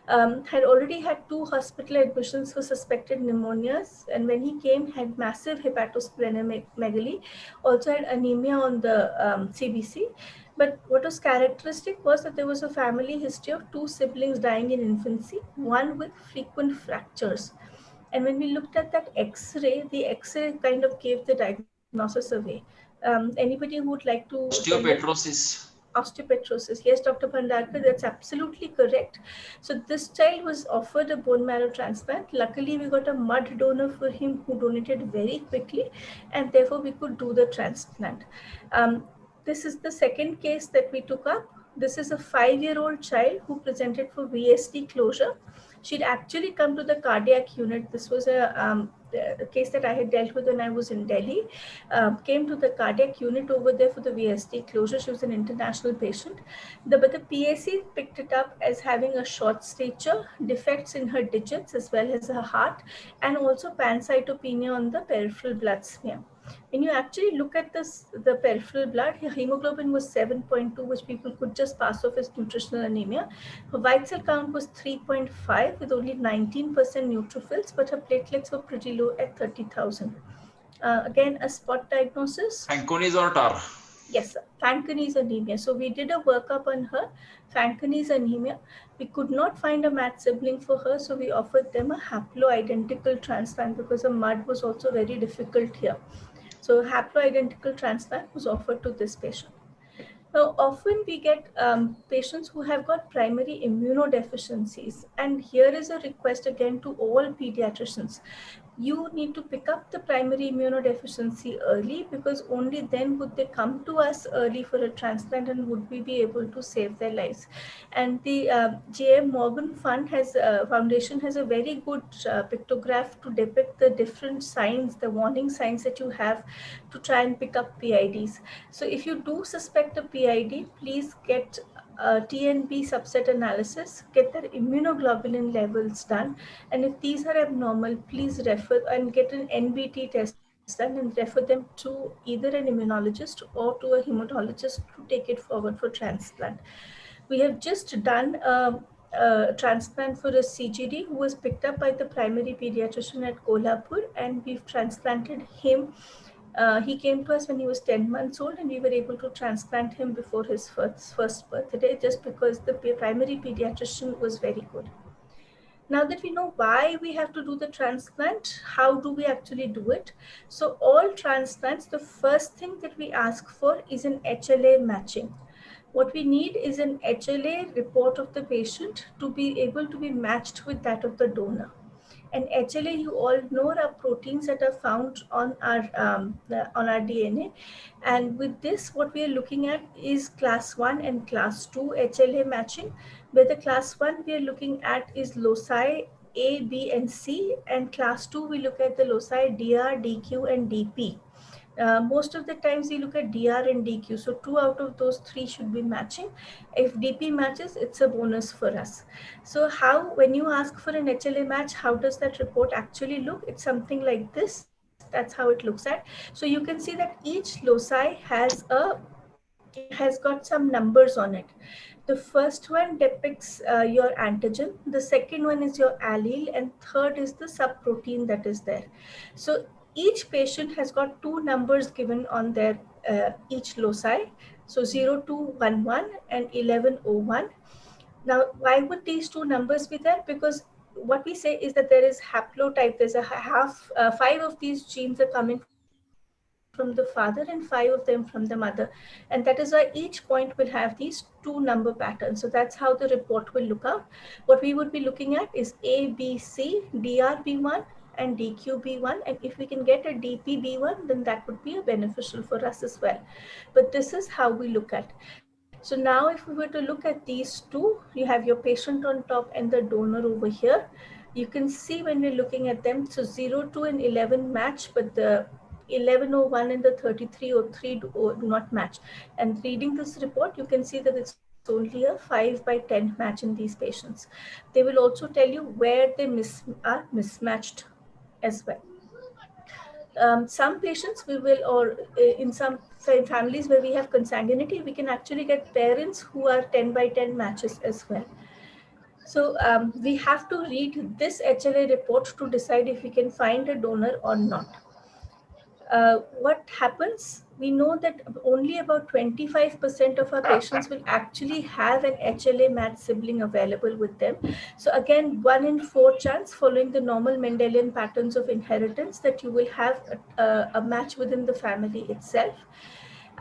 had already had 2 hospital admissions for suspected pneumonias, and when he came had massive hepatosplenomegaly, also had anemia on the CBC. But what was characteristic was that there was a family history of 2 siblings dying in infancy, one with frequent fractures. And when we looked at that X-ray, the X-ray kind of gave the diagnosis away. Anybody who would like to? Osteopetrosis. osteopetrosis. Yes, Dr. Bhandarkar, that's absolutely correct. So this child was offered a bone marrow transplant. Luckily, we got a mud donor for him who donated very quickly, and therefore we could do the transplant. This is the second case that we took up. This is a 5-year-old child who presented for VSD closure. She'd actually come to the cardiac unit. This was a case that I had dealt with when I was in Delhi. Came to the cardiac unit over there for the VSD closure. She was an international patient. But the PAC picked it up as having a short stature, defects in her digits as well as her heart, and also pancytopenia on the peripheral blood smear. When you actually look at the peripheral blood, her hemoglobin was 7.2, which people could just pass off as nutritional anemia. Her white cell count was 3.5 with only 19% neutrophils, but her platelets were pretty low at 30,000. Again, a spot diagnosis. Fanconi's or TAR? Yes, Fanconi's anemia. So we did a workup on her, Fanconi's anemia. We could not find a matched sibling for her, so we offered them a haploidentical transplant because a mud was also very difficult here. So haploidentical transplant was offered to this patient. Now, often we get patients who have got primary immunodeficiencies, and here is a request again to all pediatricians. You need to pick up the primary immunodeficiency early, because only then would they come to us early for a transplant and would we be able to save their lives. And the J.M. Morgan Foundation has a very good pictograph to depict the different signs, the warning signs that you have to try and pick up PIDs. So if you do suspect a PID, please get TNB subset analysis, get their immunoglobulin levels done, and if these are abnormal, please refer and get an NBT test done and refer them to either an immunologist or to a hematologist to take it forward for transplant. We have just done a transplant for a CGD who was picked up by the primary pediatrician at Kolhapur, and we've transplanted him. He came to us when he was 10 months old, and we were able to transplant him before his first birthday, just because the primary pediatrician was very good. Now that we know why we have to do the transplant, how do we actually do it? So all transplants, the first thing that we ask for is an HLA matching. What we need is an HLA report of the patient to be able to be matched with that of the donor. And HLA, you all know, are proteins that are found on our DNA. And with this, what we are looking at is class 1 and class 2 HLA matching, where the class 1 we are looking at is loci A, B, and C, and class 2 we look at the loci DR, DQ, and DP. Most of the times we look at DR and DQ. So 2 out of those 3 should be matching. If DP matches, it's a bonus for us. So when you ask for an HLA match, how does that report actually look? It's something like this. That's how it looks at. So you can see that each loci has got some numbers on it. The first one depicts your antigen. The second one is your allele, and third is the subprotein that is there. So each patient has got 2 numbers given on their each loci. So 0211 and 1101. Now, why would these 2 numbers be there? Because what we say is that there is haplotype. There's a 5 of these genes are coming from the father and 5 of them from the mother. And that is why each point will have these 2 number patterns. So that's how the report will look out. What we would be looking at is ABC, DRB1, and DQB1. And if we can get a DPB1, then that would be beneficial for us as well. But this is how we look at. So now if we were to look at these 2, you have your patient on top and the donor over here. You can see when we're looking at them, so 02 and 11 match, but the 1101 and the 3303 do not match. And reading this report, you can see that it's only a 5/10 match in these patients. They will also tell you where they are mismatched as well. Some patients we will, or in some families where we have consanguinity, we can actually get parents who are 10/10 matches as well. So we have to read this HLA report to decide if we can find a donor or not. What happens? We know that only about 25% of our patients will actually have an HLA match sibling available with them. So again, 1 in 4 chance, following the normal Mendelian patterns of inheritance, that you will have a match within the family itself.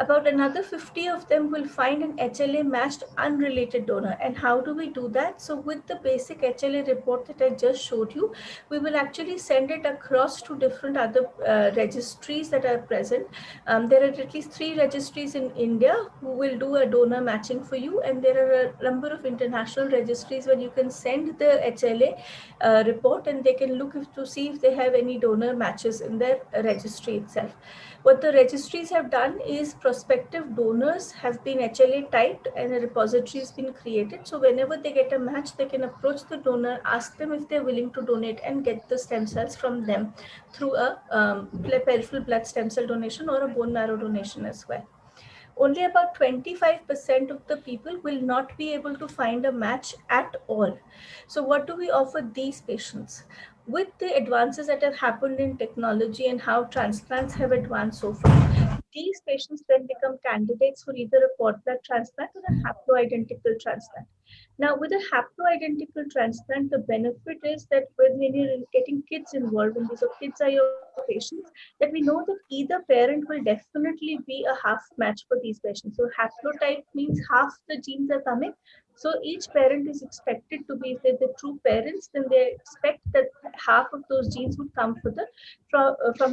About another 50 of them will find an HLA matched unrelated donor. And how do we do that? So with the basic HLA report that I just showed you, we will actually send it across to different other registries that are present. There are at least 3 registries in India who will do a donor matching for you, and there are a number of international registries where you can send the HLA report and they can look to see if they have any donor matches in their registry itself. What the registries have done is prospective donors have been HLA typed and a repository has been created. So whenever they get a match, they can approach the donor, ask them if they're willing to donate and get the stem cells from them through a peripheral blood stem cell donation or a bone marrow donation as well. Only about 25% of the people will not be able to find a match at all. So what do we offer these patients? With the advances that have happened in technology and how transplants have advanced so far, these patients then become candidates for either a cord blood transplant or a haploidentical transplant. Now, with a haploidentical transplant, the benefit is that when you're getting kids involved in this, or kids are your patients, that we know that either parent will definitely be a half match for these patients. So haplotype means half the genes are coming. So each parent is expected to be, if they're the true parents, then they expect that half of those genes would come from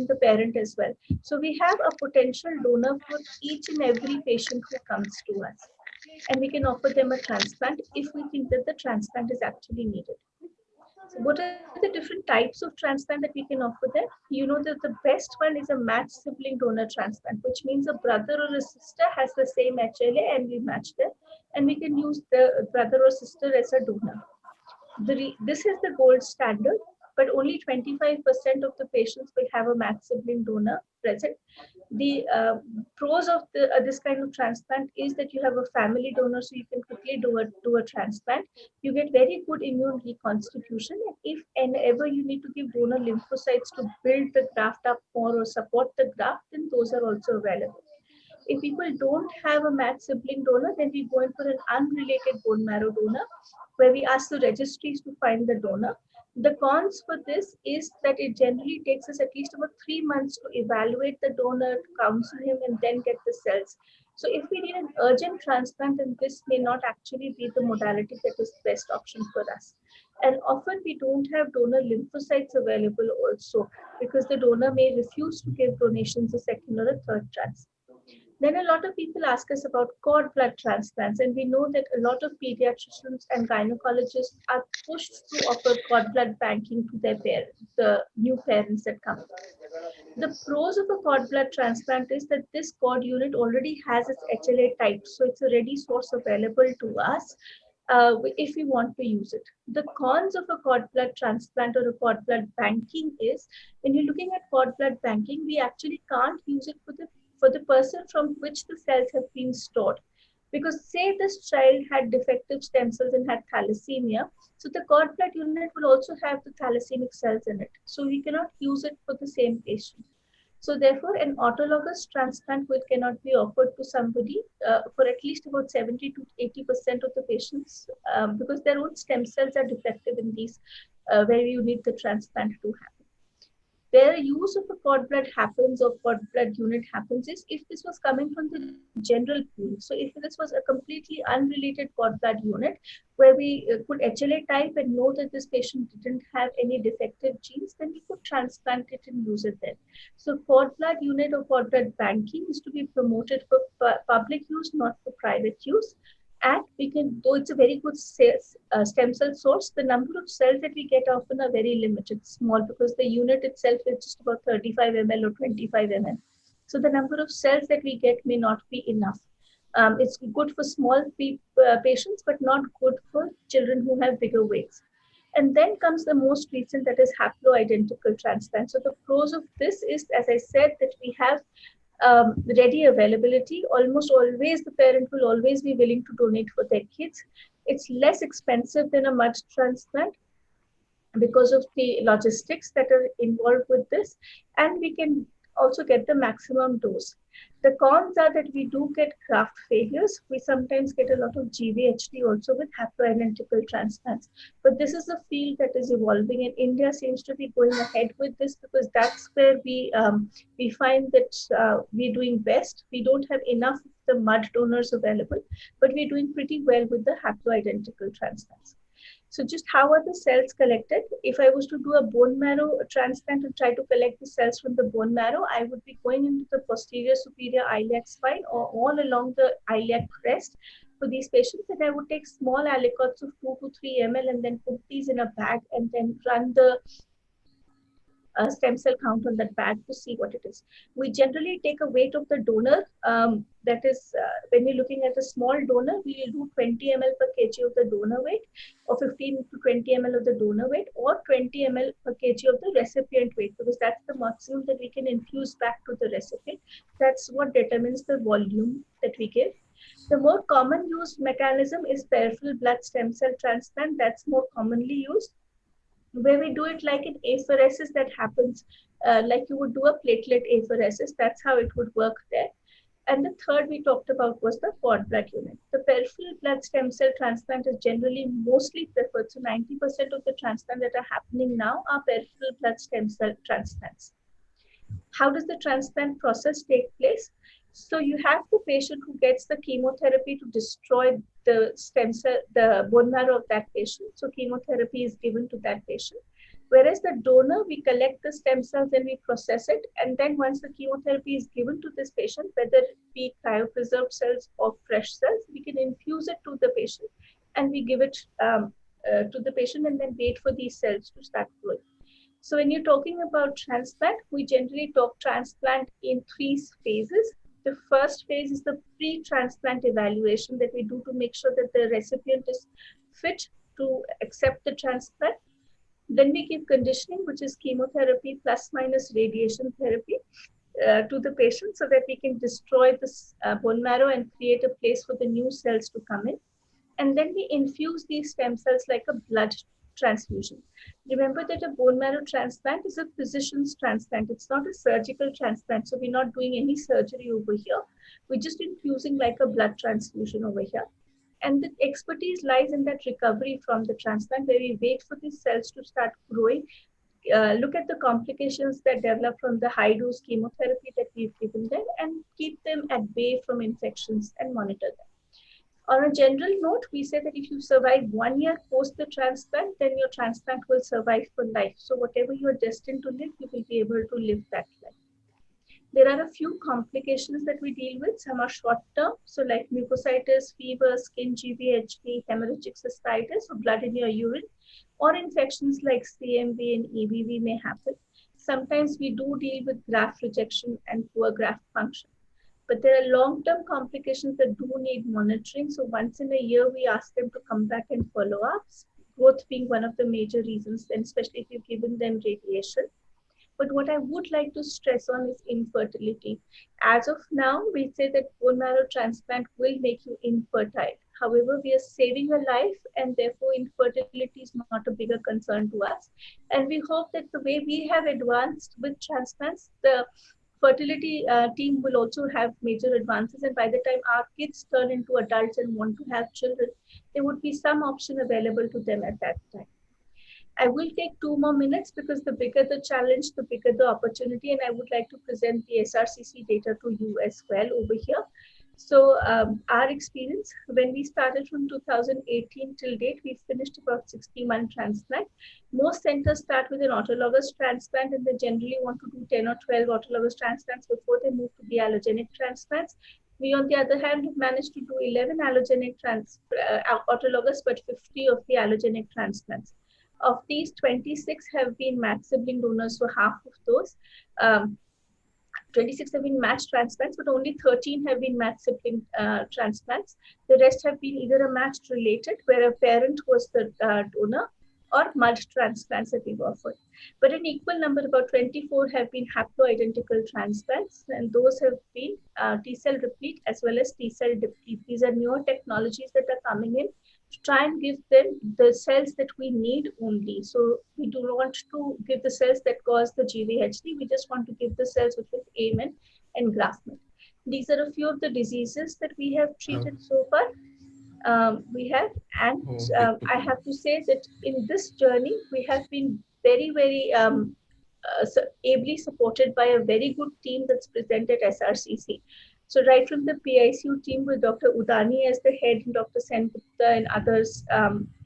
the parent as well. So we have a potential donor for each and every patient who comes to us. And we can offer them a transplant if we think that the transplant is actually needed. So what are the different types of transplant that we can offer them? You know that the best one is a matched sibling donor transplant, which means a brother or a sister has the same HLA and we match them, and we can use the brother or sister as a donor. This is the gold standard, but only 25% of the patients will have a matched sibling donor present. The pros of this kind of transplant is that you have a family donor, so you can quickly do a transplant. You get very good immune reconstitution, and if and ever you need to give donor lymphocytes to build the graft up more or support the graft, then those are also available. If people don't have a matched sibling donor, then we go in for an unrelated bone marrow donor, where we ask the registries to find the donor. The cons for this is that it generally takes us at least about 3 months to evaluate the donor, to counsel him, and then get the cells. So if we need an urgent transplant, then this may not actually be the modality that is the best option for us. And often we don't have donor lymphocytes available also, because the donor may refuse to give donations a second or a third transplant. Then a lot of people ask us about cord blood transplants, and we know that a lot of pediatricians and gynecologists are pushed to offer cord blood banking to their parents, the new parents that come. The pros of a cord blood transplant is that this cord unit already has its HLA type, so it's a ready source available to us if we want to use it. The cons of a cord blood transplant or a cord blood banking is, when you're looking at cord blood banking, we actually can't use it for the person from which the cells have been stored. Because say this child had defective stem cells and had thalassemia, so the cord blood unit will also have the thalassemic cells in it. So we cannot use it for the same patient. So therefore, an autologous transplant cannot be offered to somebody for at least about 70 to 80% of the patients, because their own stem cells are defective in these, where you need the transplant to happen. Where use of a cord blood happens or cord blood unit happens is if this was coming from the general pool. So if this was a completely unrelated cord blood unit where we could HLA type and know that this patient didn't have any defective genes, then we could transplant it and use it then. So cord blood unit or cord blood banking is to be promoted for public use, not for private use. And we can, though it's a very good stem cell source, the number of cells that we get often are very limited, small, because the unit itself is just about 35 ml or 25 ml. So the number of cells that we get may not be enough. It's good for small patients, but not good for children who have bigger weights. And then comes the most recent, that is haploidentical transplant. So the pros of this is, as I said, that we have ready availability. Almost always the parent will always be willing to donate for their kids. It's less expensive than a matched transplant because of the logistics that are involved with this, and we can also get the maximum dose. The cons are that we do get graft failures. We sometimes get a lot of GVHD also with haploidentical transplants. But this is a field that is evolving, and India seems to be going ahead with this because that's where we find that we're doing best. We don't have enough of the mud donors available, but we're doing pretty well with the haploidentical transplants. So just how are the cells collected? If I was to do a bone marrow transplant and try to collect the cells from the bone marrow, I would be going into the posterior superior iliac spine or all along the iliac crest for these patients. And I would take small aliquots of 2 to 3 ml and then put these in a bag and then run the stem cell count on that bag to see what it is. We generally take a weight of the donor. That is, when we're looking at a small donor, we will do 20 ml per kg of the donor weight, or 15 to 20 ml of the donor weight, or 20 ml per kg of the recipient weight, because that's the maximum that we can infuse back to the recipient. That's what determines the volume that we give. The more common used mechanism is peripheral blood stem cell transplant. That's more commonly used, where we do it like an apheresis that happens, like you would do a platelet apheresis. That's how it would work there. And the third we talked about was the cord blood unit. The peripheral blood stem cell transplant is generally mostly preferred. So 90% of the transplants that are happening now are peripheral blood stem cell transplants. How does the transplant process take place? So you have the patient who gets the chemotherapy to destroy the stem cell, the bone marrow of that patient. So chemotherapy is given to that patient. Whereas the donor, we collect the stem cells and we process it. And then once the chemotherapy is given to this patient, whether it be cryopreserved cells or fresh cells, we can infuse it to the patient and we give it to the patient and then wait for these cells to start growing. So when you're talking about transplant, we generally talk transplant in 3 phases. The first phase is the pre-transplant evaluation that we do to make sure that the recipient is fit to accept the transplant. Then we give conditioning, which is chemotherapy plus minus radiation therapy to the patient so that we can destroy this bone marrow and create a place for the new cells to come in. And then we infuse these stem cells like a blood transfusion. Remember that a bone marrow transplant is a physician's transplant. It's not a surgical transplant. So we're not doing any surgery over here. We're just infusing like a blood transfusion over here. And the expertise lies in that recovery from the transplant, where we wait for these cells to start growing, look at the complications that develop from the high dose chemotherapy that we've given them, and keep them at bay from infections and monitor them. On a general note, we say that if you survive 1 year post the transplant, then your transplant will survive for life. So whatever you are destined to live, you will be able to live that life. There are a few complications that we deal with. Some are short term, so like mucositis, fever, skin GVHD, hemorrhagic cystitis, or blood in your urine, or infections like CMV and EBV may happen. Sometimes we do deal with graft rejection and poor graft function. But there are long-term complications that do need monitoring. So once in a year, we ask them to come back and follow up, growth being one of the major reasons, and especially if you've given them radiation. But what I would like to stress on is infertility. As of now, we say that bone marrow transplant will make you infertile. However, we are saving a life, and therefore infertility is not a bigger concern to us. And we hope that the way we have advanced with transplants, the fertility team will also have major advances. And by the time our kids turn into adults and want to have children, there would be some option available to them at that time. I will take 2 more minutes because the bigger the challenge, the bigger the opportunity. And I would like to present the SRCC data to you as well over here. So our experience, when we started from 2018 till date, we finished about 61 transplant. Most centers start with an autologous transplant, and they generally want to do 10 or 12 autologous transplants before they move to the allogenic transplants. We, on the other hand, have managed to do 11 allogenic autologous, but 50 of the allogenic transplants. Of these, 26 have been matched sibling donors for half of those. 26 have been matched transplants, but only 13 have been matched sibling transplants. The rest have been either a matched related, where a parent was the donor, or mud transplants that we've offered. But an equal number, about 24, have been haploidentical transplants, and those have been T-cell replete as well as T-cell deplete. These are newer technologies that are coming in to try and give them the cells that we need only. So we do not want to give the cells that cause the GVHD. We just want to give the cells which will aim and engraftment. These are a few of the diseases that we have treated so far. We have, and I have to say that in this journey, we have been very, very ably supported by a very good team that's present at SRCC. So right from the PICU team with Dr. Udani as the head and Dr. Sen Gupta and others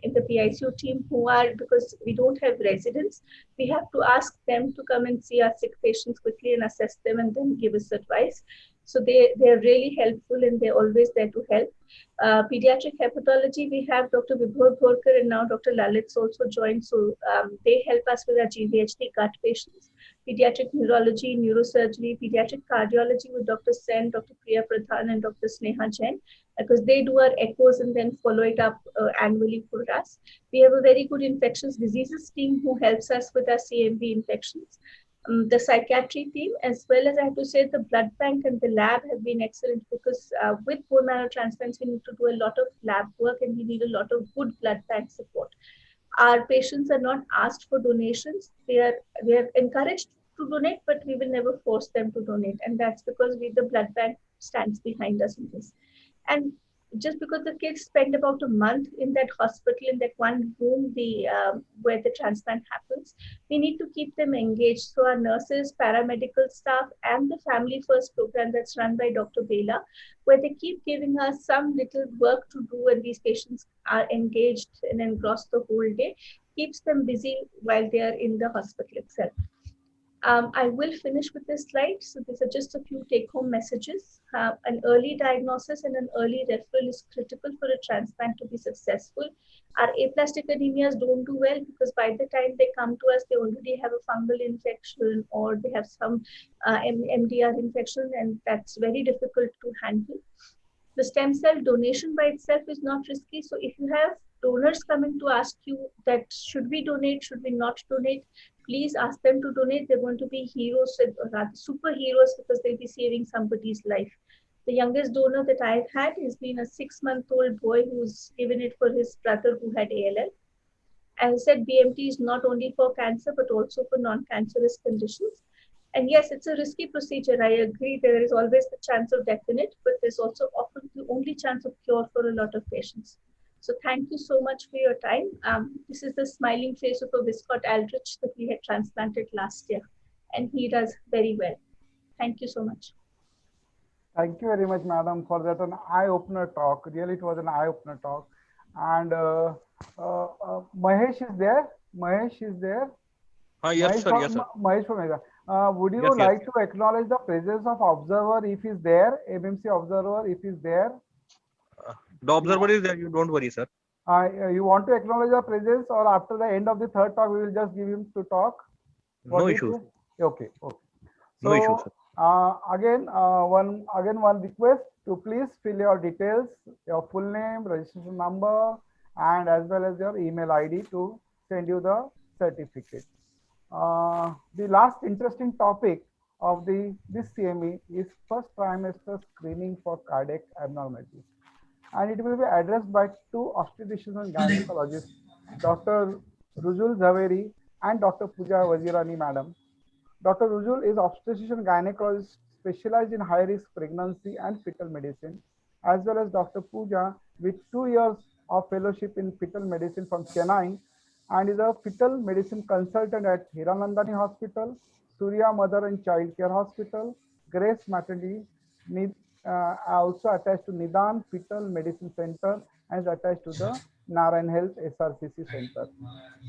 in the PICU team who are, because we don't have residents, we have to ask them to come and see our sick patients quickly and assess them and then give us advice. So they're really helpful and they're always there to help. Pediatric hepatology, we have Dr. Vibhor Bhorkar and now Dr. Lalit's also joined. So they help us with our GVHD gut patients. Pediatric neurology, neurosurgery, pediatric cardiology with Dr. Sen, Dr. Priya Pradhan, and Dr. Sneha Jain, because they do our echoes and then follow it up annually for us. We have a very good infectious diseases team who helps us with our CMV infections. The psychiatry team, as well as I have to say the blood bank and the lab have been excellent, because with bone marrow transplants, we need to do a lot of lab work and we need a lot of good blood bank support. Our patients are not asked for donations. They are encouraged to donate, but we will never force them to donate. And that's because the blood bank stands behind us in this. And just because the kids spend about a month in that hospital, in that one room, where the transplant happens, we need to keep them engaged. So our nurses, paramedical staff, and the Family First program that's run by Dr. Bela, where they keep giving us some little work to do and these patients are engaged and engrossed the whole day, keeps them busy while they are in the hospital itself. I will finish with this slide. So these are just a few take-home messages. An early diagnosis and an early referral is critical for a transplant to be successful. Our aplastic anemias don't do well because by the time they come to us, they already have a fungal infection or they have some MDR infection, and that's very difficult to handle. The stem cell donation by itself is not risky. So if you have donors coming to ask you that should we donate, should we not donate, please ask them to donate. They're going to be heroes, or rather superheroes, because they'll be saving somebody's life. The youngest donor that I've had has been a 6-month-old boy who's given it for his brother who had ALL. As I said, BMT is not only for cancer, but also for non-cancerous conditions. And yes, it's a risky procedure. I agree. There is always the chance of death in it, but there's also often the only chance of cure for a lot of patients. So thank you so much for your time. This is the smiling face of a Viscott Aldrich that we had transplanted last year, and he does very well. Thank you so much. Thank you very much, madam, for that an eye-opener talk. Really, it was an eye-opener talk. And Mahesh is there. Mahesh is there. Yes, sir. Yes, sir. Mahesh from Mega. Would you Yes, yes. like to acknowledge the presence of observer if he's there, MMC observer if he's there? The observer is there. You don't worry, sir. You want to acknowledge the presence, or after the end of the third talk, we will just give him to talk? No issues. Okay. Okay. No issues, sir. Again, one request to please fill your details, your full name, registration number, and as well as your email ID to send you the certificate. The last interesting topic of this CME is first trimester screening for cardiac abnormalities, and it will be addressed by two obstetricians and gynecologists, Dr. Rujul Zaveri and Dr. Pooja Wazirani, madam. Dr. Rujul is obstetrician gynecologist specialized in high-risk pregnancy and fetal medicine, as well as Dr. Pooja with 2 years of fellowship in fetal medicine from Chennai, and is a fetal medicine consultant at Hiranandani Hospital, Surya Mother and Child Care Hospital, Grace Maternity, also attached to Nidan Fetal Medicine Center, and is attached to the Narayan Health SRCC Center.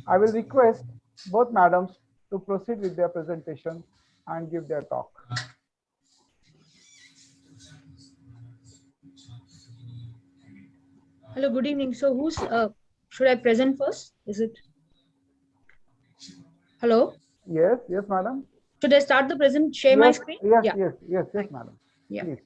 I will request both madams to proceed with their presentation and give their talk. Hello, good evening. So who's, should I present first? Is it? Hello? Yes, madam. Should I start the present, share my screen? Yes, madam. Yeah. Please.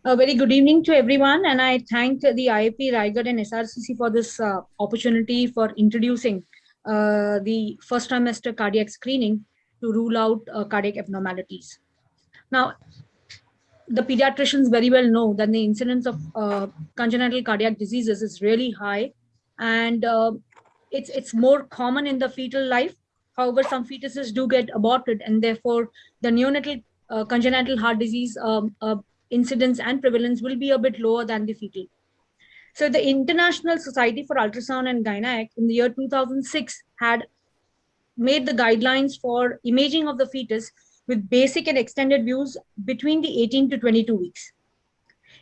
A very good evening to everyone, and I thank the IIP Raigad and SRCC for this opportunity for introducing the first trimester cardiac screening to rule out cardiac abnormalities. Now, the pediatricians very well know that the incidence of congenital cardiac diseases is really high, and it's more common in the fetal life. However, some fetuses do get aborted, and therefore the neonatal congenital heart disease incidence and prevalence will be a bit lower than the fetal. So the International Society for Ultrasound and Gynec in the year 2006 had made the guidelines for imaging of the fetus with basic and extended views between the 18 to 22 weeks.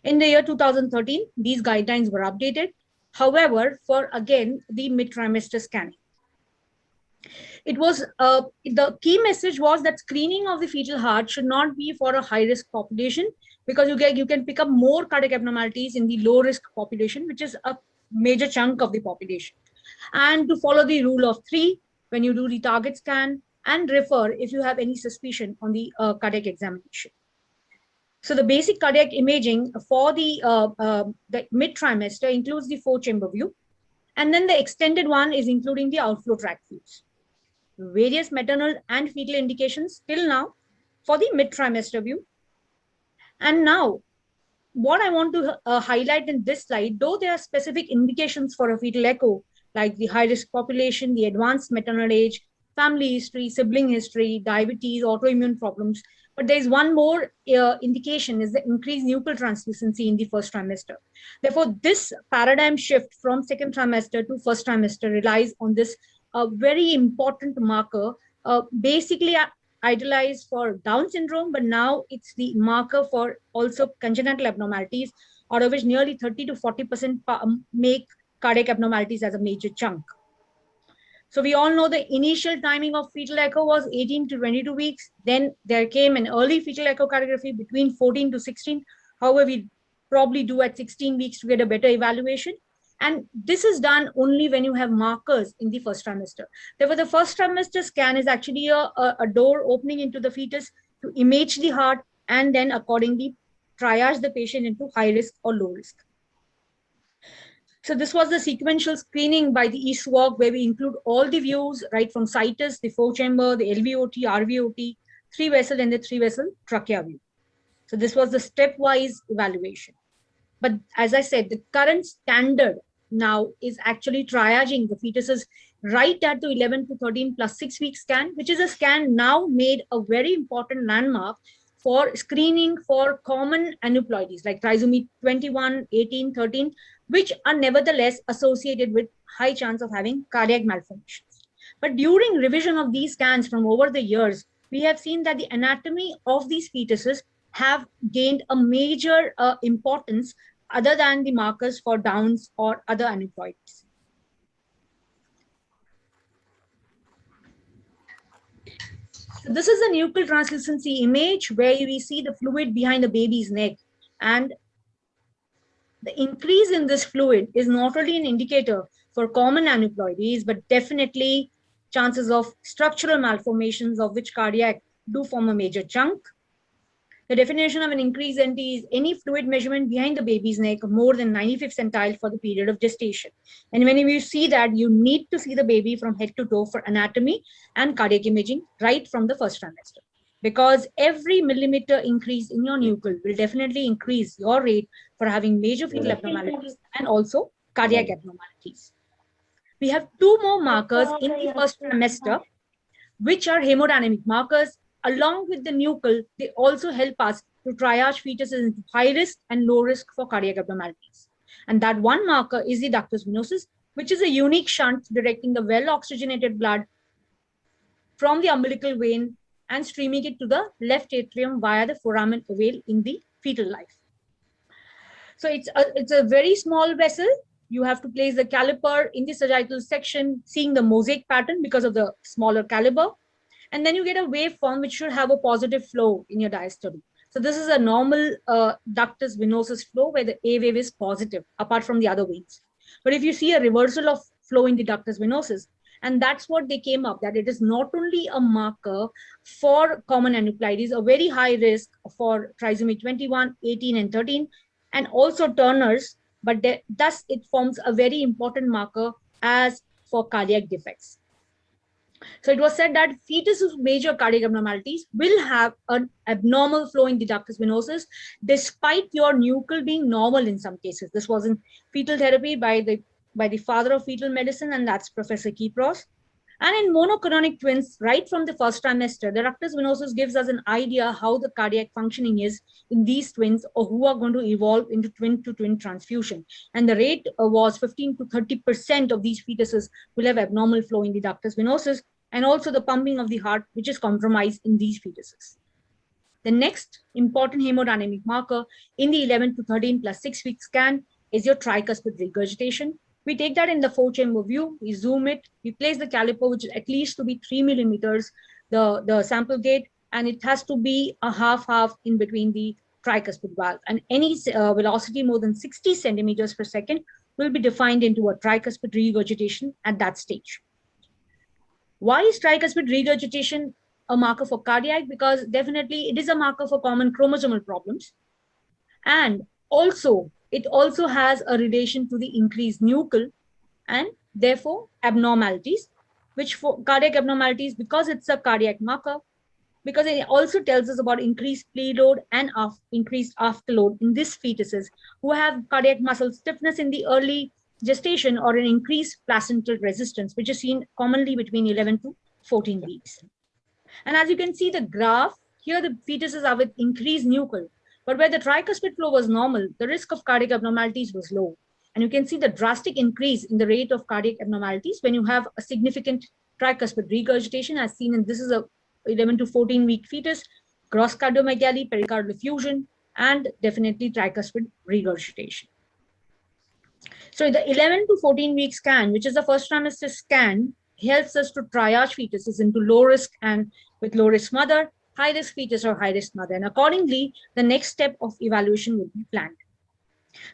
In the year 2013, these guidelines were updated. However, for again, the mid-trimester scanning. It was the key message was that screening of the fetal heart should not be for a high-risk population, because you can pick up more cardiac abnormalities in the low-risk population, which is a major chunk of the population. And to follow the rule of 3, when you do the target scan, and refer if you have any suspicion on the cardiac examination. So the basic cardiac imaging for the mid-trimester includes the 4-chamber view, and then the extended one is including the outflow tract views. Various maternal and fetal indications till now for the mid-trimester view. And now, what I want to highlight in this slide, though there are specific indications for a fetal echo, like the high-risk population, the advanced maternal age, family history, sibling history, diabetes, autoimmune problems. But there is one more indication, is the increased nuchal translucency in the first trimester. Therefore, this paradigm shift from second trimester to first trimester relies on this very important marker, basically idealized for Down syndrome, but now it's the marker for also congenital abnormalities, out of which nearly 30 to 40% make cardiac abnormalities as a major chunk. So we all know the initial timing of fetal echo was 18 to 22 weeks. Then there came an early fetal echocardiography between 14 to 16. However, we probably do at 16 weeks to get a better evaluation. And this is done only when you have markers in the first trimester. Therefore, the first trimester scan is actually a door opening into the fetus to image the heart and then accordingly triage the patient into high risk or low risk. So this was the sequential screening by the ESWOG, where we include all the views, right from situs, the 4-chamber, the LVOT, RVOT, 3-vessel, and the 3-vessel trachea view. So this was the stepwise evaluation. But as I said, the current standard now is actually triaging the fetuses right at the 11 to 13 plus 6 week scan, which is a scan now made a very important landmark for screening for common aneuploidies like trisomy 21, 18, 13, which are nevertheless associated with high chance of having cardiac malformations. But during revision of these scans from over the years, we have seen that the anatomy of these fetuses have gained a major importance other than the markers for Downs or other aneuploidies. So this is a nuchal translucency image where we see the fluid behind the baby's neck, and the increase in this fluid is not only an indicator for common aneuploidies, but definitely chances of structural malformations, of which cardiac do form a major chunk. The definition of an increased NT is any fluid measurement behind the baby's neck more than 95th centile for the period of gestation. And when you see that, you need to see the baby from head to toe for anatomy and cardiac imaging right from the first trimester. Because every millimeter increase in your nuchal will definitely increase your rate for having major fetal abnormalities and also cardiac abnormalities. We have 2 more markers in the first trimester, which are hemodynamic markers. Along with the nuchal, they also help us to triage fetuses into high risk and low risk for cardiac abnormalities. And that one marker is the ductus venosus, which is a unique shunt directing the well-oxygenated blood from the umbilical vein and streaming it to the left atrium via the foramen ovale in the fetal life. So it's a very small vessel. You have to place the caliper in the sagittal section, seeing the mosaic pattern because of the smaller caliber. And then you get a waveform which should have a positive flow in your diastole. So this is a normal ductus venosus flow where the A wave is positive, apart from the other veins. But if you see a reversal of flow in the ductus venosus, and that's what they came up, that it is not only a marker for common aneuploidies, a very high risk for trisomy 21, 18, and 13, and also Turner's, but thus it forms a very important marker as for cardiac defects. So it was said that fetus with major cardiac abnormalities will have an abnormal flow in the ductus venosus, despite your nuchal being normal in some cases. This was in fetal therapy by the father of fetal medicine, and that's Professor Kipros. And in monoclonic twins, right from the first trimester, the ductus venosus gives us an idea how the cardiac functioning is in these twins, or who are going to evolve into twin-to-twin transfusion. And the rate was 15 to 30% of these fetuses will have abnormal flow in the ductus venosus, and also the pumping of the heart, which is compromised in these fetuses. The next important hemodynamic marker in the 11 to 13 plus 6 week scan is your tricuspid regurgitation. We take that in the 4-chamber view, we zoom it, we place the caliper, which is at least to be 3 millimeters, the sample gate, and it has to be a half in between the tricuspid valve. And any velocity more than 60 centimeters per second will be defined into a tricuspid regurgitation at that stage. Why is tricuspid regurgitation a marker for cardiac? Because definitely it is a marker for common chromosomal problems. And also, it also has a relation to the increased nuchal and therefore abnormalities, which for cardiac abnormalities, because it's a cardiac marker, because it also tells us about increased preload and increased afterload in these fetuses who have cardiac muscle stiffness in the early gestation, or an increased placental resistance, which is seen commonly between 11 to 14 weeks. And as you can see the graph, here the fetuses are with increased nuchal, but where the tricuspid flow was normal, the risk of cardiac abnormalities was low. And you can see the drastic increase in the rate of cardiac abnormalities when you have a significant tricuspid regurgitation, as seen in this is a 11 to 14 week fetus, gross cardiomegaly, pericardial effusion, and definitely tricuspid regurgitation. So the 11 to 14 week scan, which is the first trimester scan, helps us to triage fetuses into low risk and with low risk mother, high risk fetus or high risk mother. And accordingly, the next step of evaluation will be planned.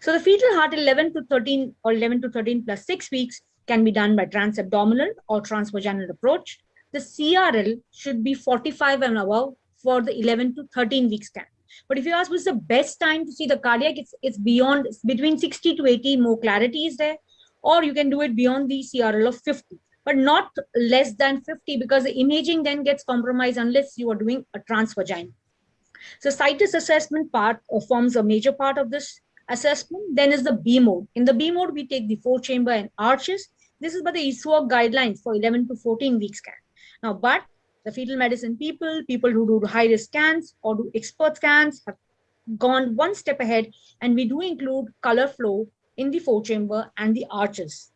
So the fetal heart 11 to 13 or 11 to 13 plus 6 weeks can be done by transabdominal or transvaginal approach. The CRL should be 45 and above for the 11 to 13 week scan. But if you ask what's the best time to see the cardiac, it's between 60 to 80, more clarity is there, or you can do it beyond the CRL of 50, but not less than 50, because the imaging then gets compromised unless you are doing a transvaginal. So situs assessment part forms a major part of this assessment. Then is the B mode. In the B mode, we take the 4-chamber and arches. This is by the ISWOG guidelines for 11 to 14 week scan. Now, but the fetal medicine people who do high-risk scans or do expert scans have gone one step ahead, and we do include color flow in the 4-chamber and the arches.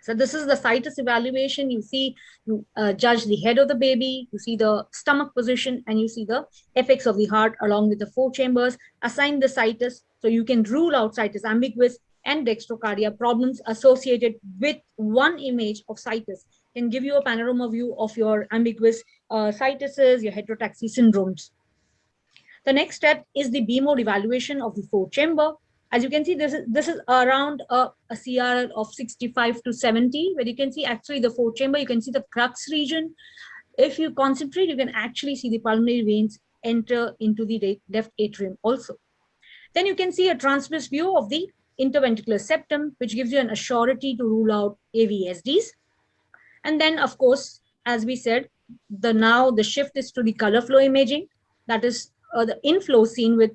So this is the situs evaluation. You see, you judge the head of the baby, you see the stomach position, and you see the effects of the heart along with the 4 chambers, assign the situs, so you can rule out situs ambiguous and dextrocardia problems associated with one image of situs can give you a panorama view of your ambiguous situses, your heterotaxy syndromes. The next step is the B mode evaluation of the 4-chamber. As you can see, this is around a CRL of 65 to 70, where you can see actually the 4-chamber, you can see the crux region. If you concentrate, you can actually see the pulmonary veins enter into the left atrium also. Then you can see a transverse view of the interventricular septum, which gives you an assurity to rule out AVSDs. And then, of course, as we said, now the shift is to the color flow imaging. That is the inflow seen with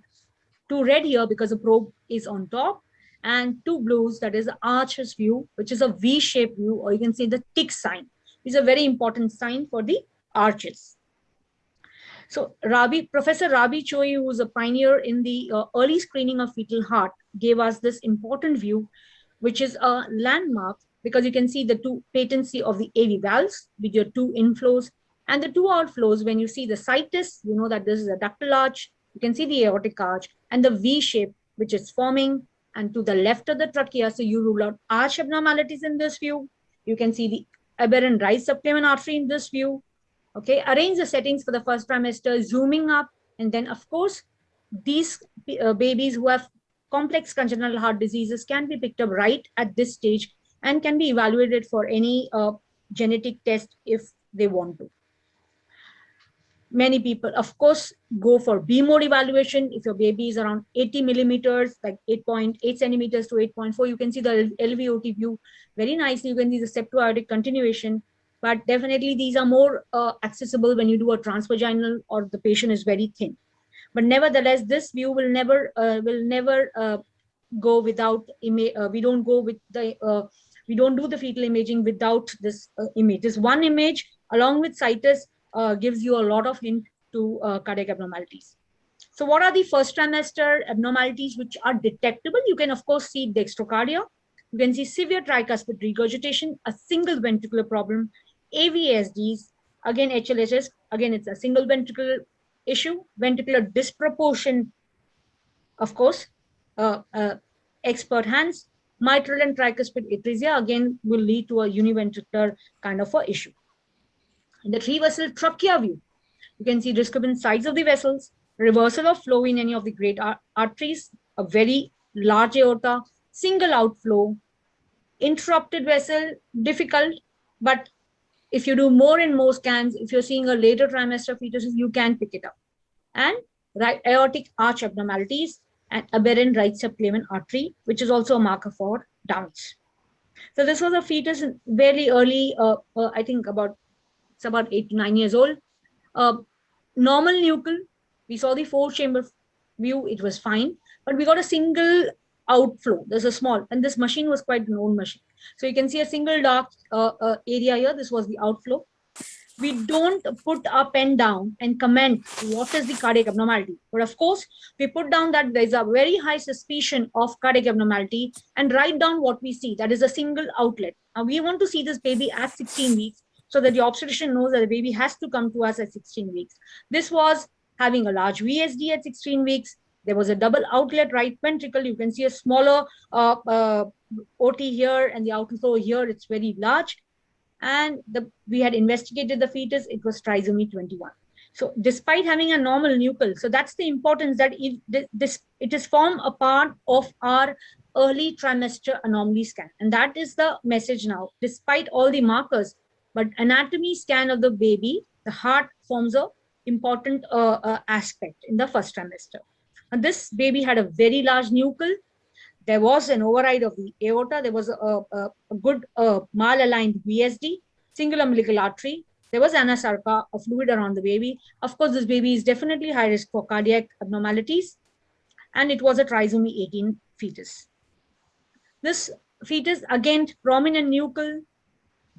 2 red here because the probe is on top, and 2 blues, that is the arches view, which is a V-shaped view, or you can see the tick sign. It's a very important sign for the arches. So Professor Rabi Choi, who was a pioneer in the early screening of fetal heart, gave us this important view, which is a landmark, because you can see the 2 patency of the AV valves with your 2 inflows and the 2 outflows. When you see the situs, you know that this is a ductal arch. You can see the aortic arch and the V shape, which is forming, and to the left of the trachea. So you rule out arch abnormalities in this view. You can see the aberrant right subclavian artery in this view. Okay, arrange the settings for the first trimester, zooming up. And then, of course, these babies who have complex congenital heart diseases can be picked up right at this stage and can be evaluated for any genetic test if they want to. Many people, of course, go for B mode evaluation. If your baby is around 80 millimeters, like 8.8 centimeters to 8.4, you can see the LVOT view very nicely. You can see the septoaortic continuation. but definitely these are more accessible when you do a transvaginal or the patient is very thin. But nevertheless, this view will never go without we don't go with the we don't do the fetal imaging without this image. This one image along with situs gives you a lot of hint to cardiac abnormalities. So what are the first trimester abnormalities which are detectable? You can of course see dextrocardia. You can see severe tricuspid regurgitation, a single ventricular problem, AVSDs, again HLHS, again it's a single ventricular issue, ventricular disproportion, of course, expert hands, mitral and tricuspid atresia, again will lead to a univentricular kind of a issue. In the three vessel trachea view, you can see discrepant size of the vessels, reversal of flow in any of the great arteries, a very large aorta, single outflow, interrupted vessel, difficult, but if you do more and more scans, if you're seeing a later trimester fetuses, you can pick it up. And right aortic arch abnormalities and aberrant right subclavian artery, which is also a marker for Downs. So this was a fetus very early, I think it's about 8 to 9 years old. Normal nuchal, we saw the 4-chamber view, it was fine, but we got a single outflow. There's a small, and this machine was quite an old machine. So you can see a single dark area here. This was the outflow. We don't put our pen down and comment what is the cardiac abnormality. But of course, we put down that there's a very high suspicion of cardiac abnormality and write down what we see. That is a single outlet. Now we want to see this baby at 16 weeks so that the obstetrician knows that the baby has to come to us at 16 weeks. This was having a large VSD at 16 weeks. There was a double outlet right ventricle. You can see a smaller OT here and the outflow here. It's very large. And we had investigated the fetus. It was trisomy 21. So despite having a normal nuchal, so that's the importance that it is formed a part of our early trimester anomaly scan. And that is the message now. Despite all the markers, but anatomy scan of the baby, the heart forms a important aspect in the first trimester. And this baby had a very large nuchal. There was an override of the aorta. There was a good malaligned VSD, single umbilical artery. There was anasarca, a fluid around the baby. Of course, this baby is definitely high risk for cardiac abnormalities. And it was a trisomy 18 fetus. This fetus, again, prominent nuchal,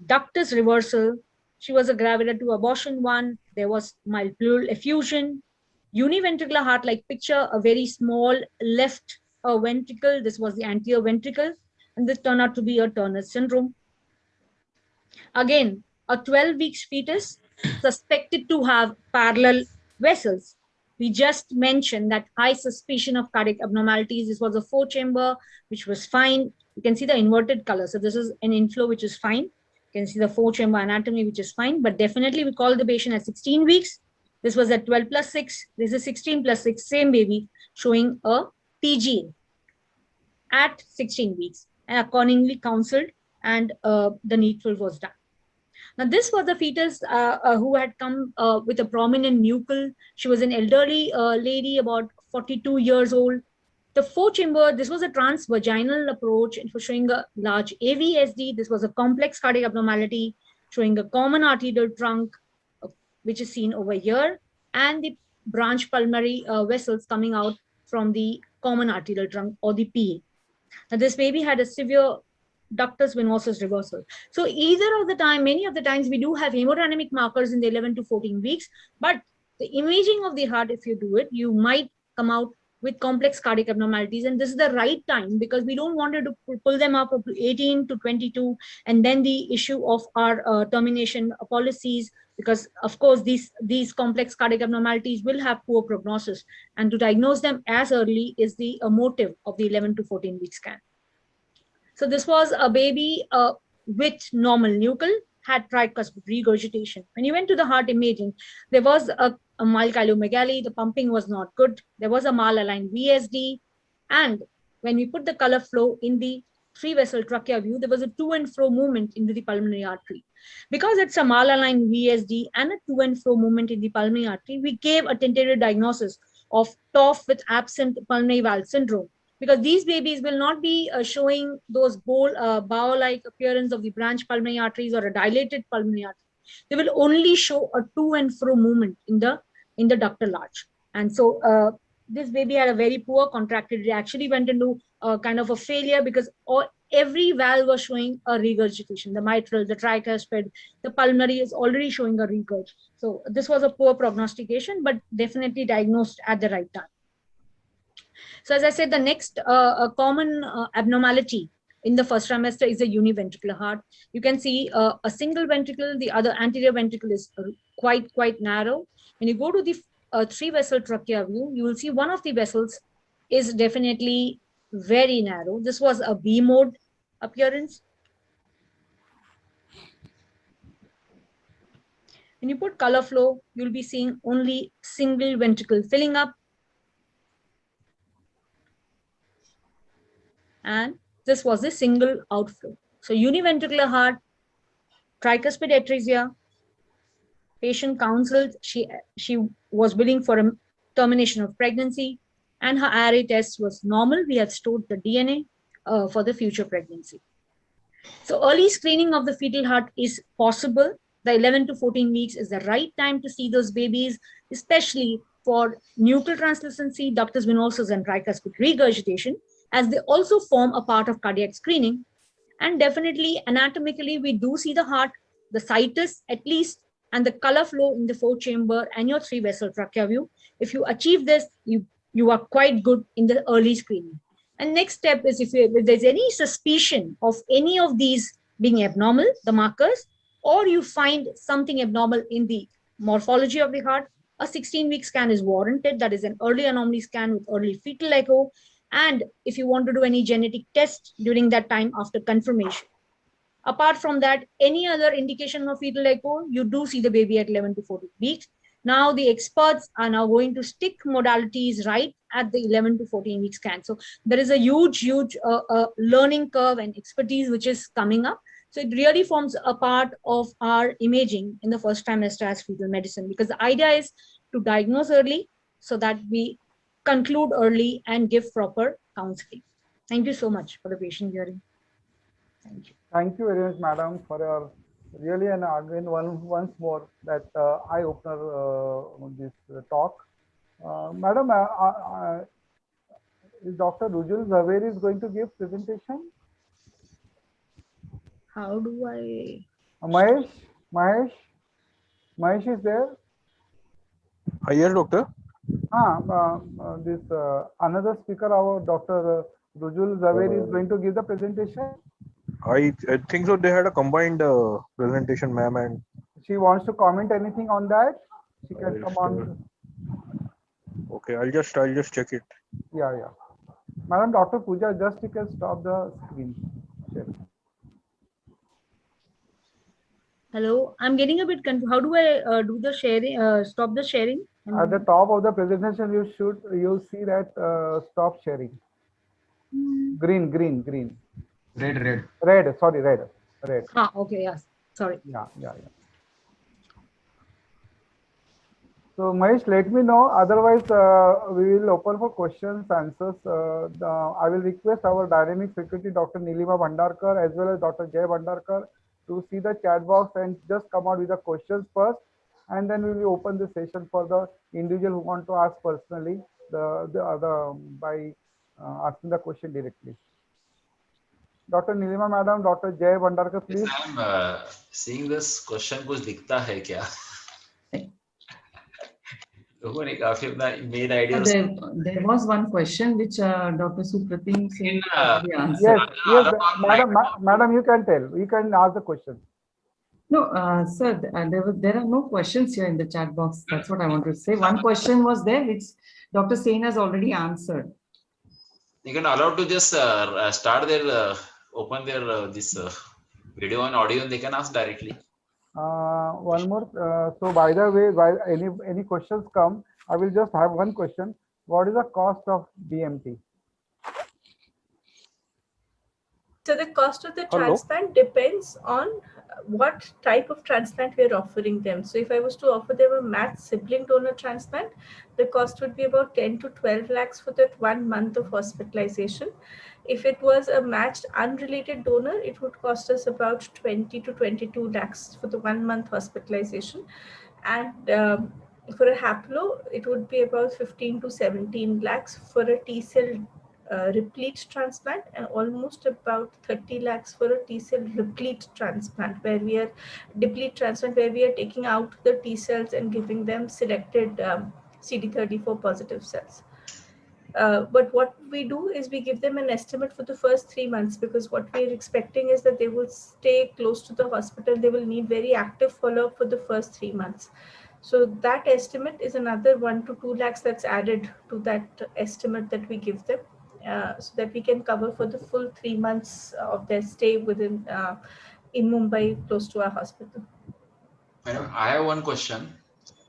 ductus reversal. She was a gravida to abortion 1. There was mild pleural effusion, univentricular heart-like picture, a very small left ventricle. This was the anterior ventricle, and this turned out to be a Turner syndrome. Again, a 12 weeks fetus suspected to have parallel vessels. We just mentioned that high suspicion of cardiac abnormalities. This was a 4-chamber, which was fine. You can see the inverted color. So this is an inflow, which is fine. You can see the 4-chamber anatomy, which is fine, but definitely we called the patient at 16 weeks. This was at 12 plus 6. This is 16 plus 6, same baby, showing a TGA at 16 weeks, and accordingly counseled, and the needful was done. Now, this was the fetus who had come with a prominent nuchal. She was an elderly lady, about 42 years old. The 4-chamber, this was a transvaginal approach. It was showing a large AVSD. This was a complex cardiac abnormality, showing a common arterial trunk, which is seen over here, and the branch pulmonary vessels coming out from the common arterial trunk, or the PA. Now, this baby had a severe ductus venosus reversal. So either of the time, many of the times we do have hemodynamic markers in the 11 to 14 weeks, but the imaging of the heart, if you do it, you might come out with complex cardiac abnormalities. And this is the right time, because we don't want to pull them up to 18 to 22. And then the issue of our termination policies, because of course, these complex cardiac abnormalities will have poor prognosis. And to diagnose them as early is the motive of the 11 to 14 week scan. So this was a baby with normal nuchal, had tricuspid regurgitation. When you went to the heart imaging, there was a mild chylomegally, the pumping was not good. There was a malaligned VSD. And when we put the color flow in the 3-vessel trachea view, there was a to and fro movement into the pulmonary artery. Because it's a malaligned VSD and a to and fro movement in the pulmonary artery, we gave a tentative diagnosis of TOF with absent pulmonary valve syndrome. because these babies will not be showing those bow-like appearance of the branch pulmonary arteries or a dilated pulmonary artery. They will only show a to and fro movement in the ductal arch. And so this baby had a very poor contracted. It actually went into kind of a failure because every valve was showing a regurgitation. The mitral, the tricuspid, the pulmonary is already showing a regurg. So this was a poor prognostication, but definitely diagnosed at the right time. So as I said, the next common abnormality in the first trimester is a univentricular heart. You can see a single ventricle, the other anterior ventricle is quite narrow. When you go to the 3-vessel trachea view, you will see one of the vessels is definitely very narrow. This was a B mode appearance. When you put color flow, you'll be seeing only single ventricle filling up. And this was a single outflow. So univentricular heart, tricuspid atresia, patient counseled, she was willing for a termination of pregnancy, and her IRA test was normal. We have stored the DNA for the future pregnancy. So early screening of the fetal heart is possible. The 11 to 14 weeks is the right time to see those babies, especially for nuchal translucency, ductus venosus, and tricuspid regurgitation, as they also form a part of cardiac screening. And definitely anatomically, we do see the heart, the situs at least, and the color flow in the 4-chamber and your 3-vessel trachea view. If you achieve this, you are quite good in the early screening. And next step is if there's any suspicion of any of these being abnormal, the markers, or you find something abnormal in the morphology of the heart, a 16-week scan is warranted. That is an early anomaly scan with early fetal echo. And if you want to do any genetic test during that time after confirmation. Apart from that, any other indication of fetal echo, you do see the baby at 11 to 14 weeks. Now the experts are now going to stick modalities right at the 11 to 14 week scan. So there is a huge learning curve and expertise which is coming up. So it really forms a part of our imaging in the first trimester as fetal medicine, because the idea is to diagnose early so that we conclude early and give proper counseling. Thank you so much for the patient hearing. Thank you. Thank you very much, madam, for your really and again once more that eye opener this talk. Madam, is Dr. Rujul Zaveri is going to give presentation? How do I? Mahesh is there? Yes, doctor. This another speaker, our Dr. Rujul Zaveri is going to give the presentation. I think so. They had a combined presentation, ma'am, and she wants to comment anything on that. She can come on. Okay, I'll just check it. Yeah. Madam Dr. Pooja, just you can stop the screen. Hello, I'm getting a bit confused. How do I do the sharing? Stop the sharing? At the top of the presentation, you'll see that stop sharing. Green. Red. Sorry, red. Okay. Yes. Sorry. Yeah. So Mahesh, let me know. Otherwise, we will open for questions, answers. I will request our dynamic secretary, Dr. Nilima Bhandarkar, as well as Dr. Jay Bhandarkar, to see the chat box and just come out with the questions first, and then we will open the session for the individual who want to ask personally by asking the question directly. Dr. Nilima Madam, Dr. Jay Bhandarkar, please. Yes, I'm seeing this question. कुछ दिखता है क्या? लोगों ने काफी अपना made ideas. There was one question which Dr. Supratim Singh already answered. Yes, madam, you can tell. You can ask the question. No, sir, there are no questions here in the chat box. That's what I want to say. One question was there, which Dr. Sen has already answered. You can allow to just start their open their this video and audio, and they can ask directly. One more. So by the way, while any questions come, I will just have one question. What is the cost of BMT? So the cost of the transplant depends on what type of transplant we are offering them. So if I was to offer them a matched sibling donor transplant, the cost would be about 10 to 12 lakhs for that 1 month of hospitalization. If it was a matched unrelated donor, it would cost us about 20 to 22 lakhs for the 1 month hospitalization. And for a haplo, it would be about 15 to 17 lakhs for a T cell replete transplant, and almost about 30 lakhs for a T cell replete transplant, where we are deplete transplant, where we are taking out the T cells and giving them selected CD34 positive cells. But what we do is we give them an estimate for the first 3 months, because what we're expecting is that they will stay close to the hospital. They will need very active follow-up for the first 3 months. So that estimate is another 1 to 2 lakhs that's added to that estimate that we give them, so that we can cover for the full 3 months of their stay within in Mumbai, close to our hospital. Madam, I have one question.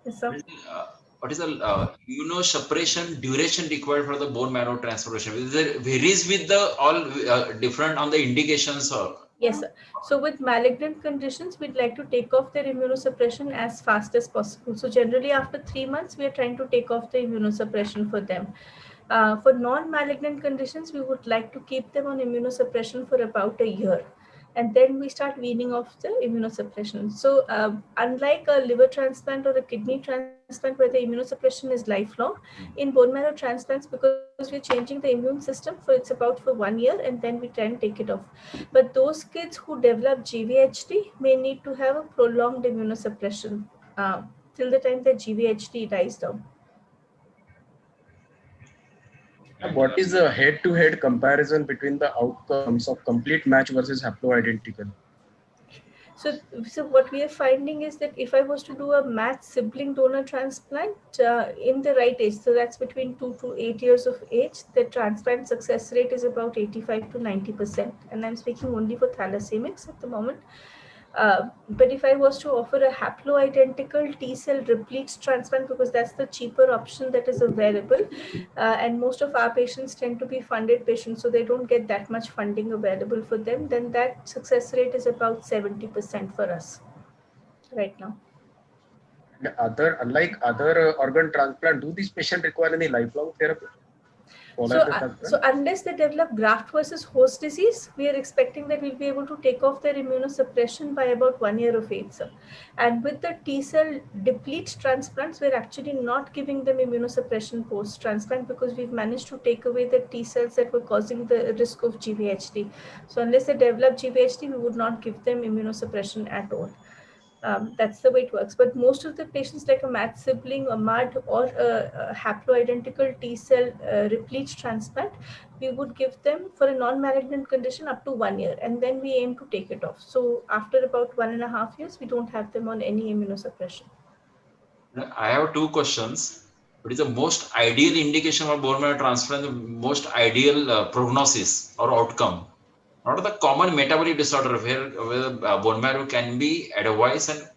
Yes, sir. What is the immunosuppression duration required for the bone marrow transplantation? Is it varies with the all different on the indications or? Yes, sir. So with malignant conditions, we'd like to take off their immunosuppression as fast as possible. So generally after 3 months, we are trying to take off the immunosuppression for them. For non-malignant conditions, we would like to keep them on immunosuppression for about a year. And then we start weaning off the immunosuppression. So unlike a liver transplant or a kidney transplant where the immunosuppression is lifelong, in bone marrow transplants, because we're changing the immune system, it's about for 1 year, and then we try and take it off. But those kids who develop GVHD may need to have a prolonged immunosuppression till the time that GVHD dies down. What is the head-to-head comparison between the outcomes of complete match versus haploidentical? So what we are finding is that if I was to do a matched sibling donor transplant in the right age, so that's between 2 to 8 years of age, the transplant success rate is about 85 to 90%. And I'm speaking only for thalassemics at the moment. But if I was to offer a haploidentical T cell replete transplant, because that's the cheaper option that is available, and most of our patients tend to be funded patients, so they don't get that much funding available for them, then that success rate is about 70% for us right now. And unlike other organ transplant, do these patients require any lifelong therapy? So unless they develop graft versus host disease, we are expecting that we'll be able to take off their immunosuppression by about 1 year of age, sir. And with the T cell deplete transplants, we're actually not giving them immunosuppression post-transplant, because we've managed to take away the T cells that were causing the risk of GVHD. So unless they develop GVHD, we would not give them immunosuppression at all. That's the way it works. But most of the patients, like a matched sibling, a MUD, or a haploidentical T cell replete transplant, we would give them for a non-malignant condition up to 1 year, and then we aim to take it off. So after about 1.5 years, we don't have them on any immunosuppression. I have two questions. What is the most ideal indication for bone marrow transplant? The most ideal prognosis or outcome? What are the common metabolic disorder where bone marrow can be advised, and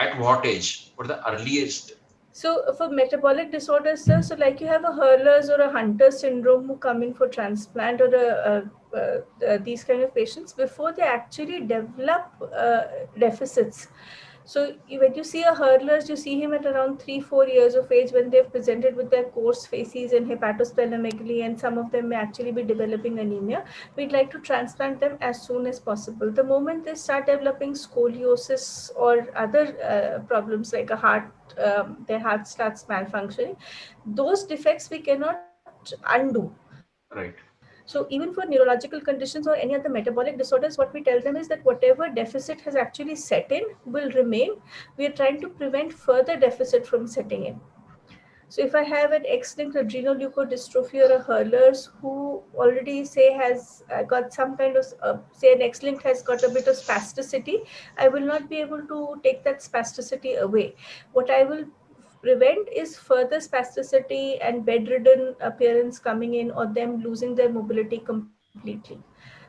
at what age? What are the earliest? So for metabolic disorders, sir, so like you have a Hurler's or a Hunter syndrome who come in for transplant, or these kind of patients, before they actually develop deficits. So when you see a Hurler's, you see him at around 3-4 years of age, when they've presented with their coarse facies and hepatosplenomegaly, and some of them may actually be developing anemia. We'd like to transplant them as soon as possible. The moment they start developing scoliosis or other problems like a heart, their heart starts malfunctioning, those defects we cannot undo. Right. So even for neurological conditions or any other metabolic disorders, what we tell them is that whatever deficit has actually set in will remain. We are trying to prevent further deficit from setting in. So if I have an X-linked adrenoleukodystrophy or a Hurler's who already say has got some kind of, say an X-linked has got a bit of spasticity, I will not be able to take that spasticity away. What I will prevent is further spasticity and bedridden appearance coming in, or them losing their mobility completely.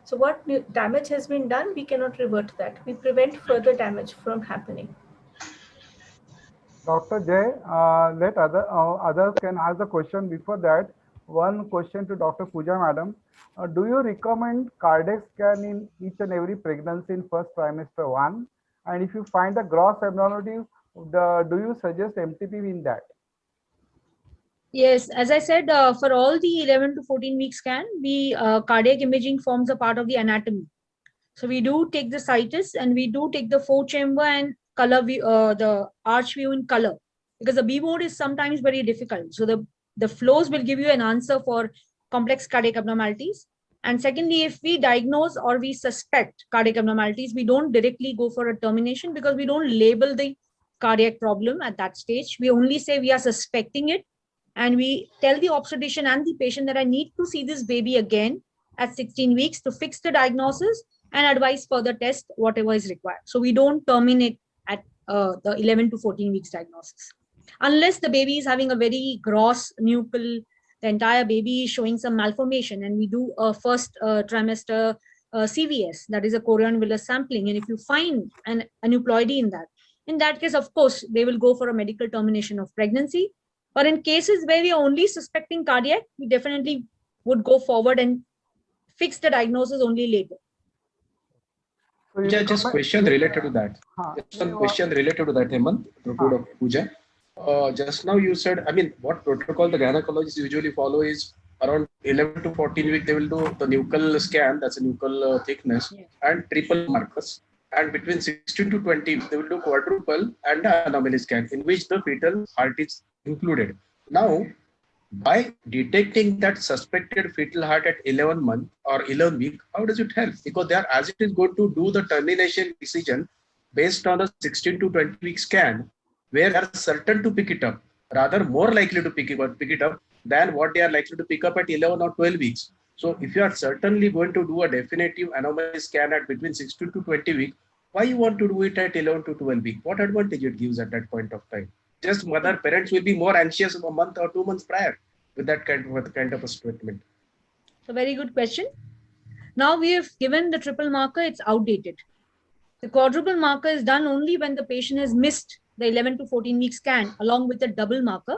So what damage has been done, we cannot revert that. We prevent further damage from happening. Dr. Jay, let others can ask the question. Before that, one question to Dr. Pooja Madam. Do you recommend cardiac scan in each and every pregnancy in first trimester 1? And if you find the gross abnormality, do you suggest MTP in that? Yes, as I said, for all the 11 to 14 week scan, we cardiac imaging forms a part of the anatomy. So we do take the situs and we do take the four chamber and color view, the arch view in color, because the B mode is sometimes very difficult. So the flows will give you an answer for complex cardiac abnormalities. And secondly, if we diagnose or we suspect cardiac abnormalities, we don't directly go for a termination because we don't label the cardiac problem at that stage. We only say we are suspecting it. And we tell the obstetrician and the patient that I need to see this baby again at 16 weeks to fix the diagnosis and advise further test, whatever is required. So we don't terminate at the 11 to 14 weeks diagnosis. Unless the baby is having a very gross nuchal, the entire baby is showing some malformation, and we do a first trimester CVS, that is a chorion villus sampling. And if you find an aneuploidy in that case, of course, they will go for a medical termination of pregnancy. But in cases where we are only suspecting cardiac, we definitely would go forward and fix the diagnosis only later. So you Pooja, just recommend- question related to that. Huh. Just one question related to that, Hemant, report of Pooja. Just now you said, I mean, what protocol the gynecologists usually follow is around 11 to 14 weeks, they will do the nuchal scan, that's a nuchal thickness, and triple markers. And between 16 to 20, they will do quadruple and anomaly scan, in which the fetal heart is included. Now, by detecting that suspected fetal heart at 11 month or 11 week, how does it help? Because they are, as it is going to do the termination decision based on a 16 to 20 week scan, where they are certain to pick it up, rather more likely to pick it up than what they are likely to pick up at 11 or 12 weeks. So if you are certainly going to do a definitive anomaly scan at between 16 to 20 weeks, why you want to do it at 11 to 12 weeks? What advantage it gives at that point of time? Just parents will be more anxious a month or 2 months prior with that kind of a statement. So very good question. Now we have given the triple marker, it's outdated. The quadruple marker is done only when the patient has missed the 11 to 14 week scan along with the double marker,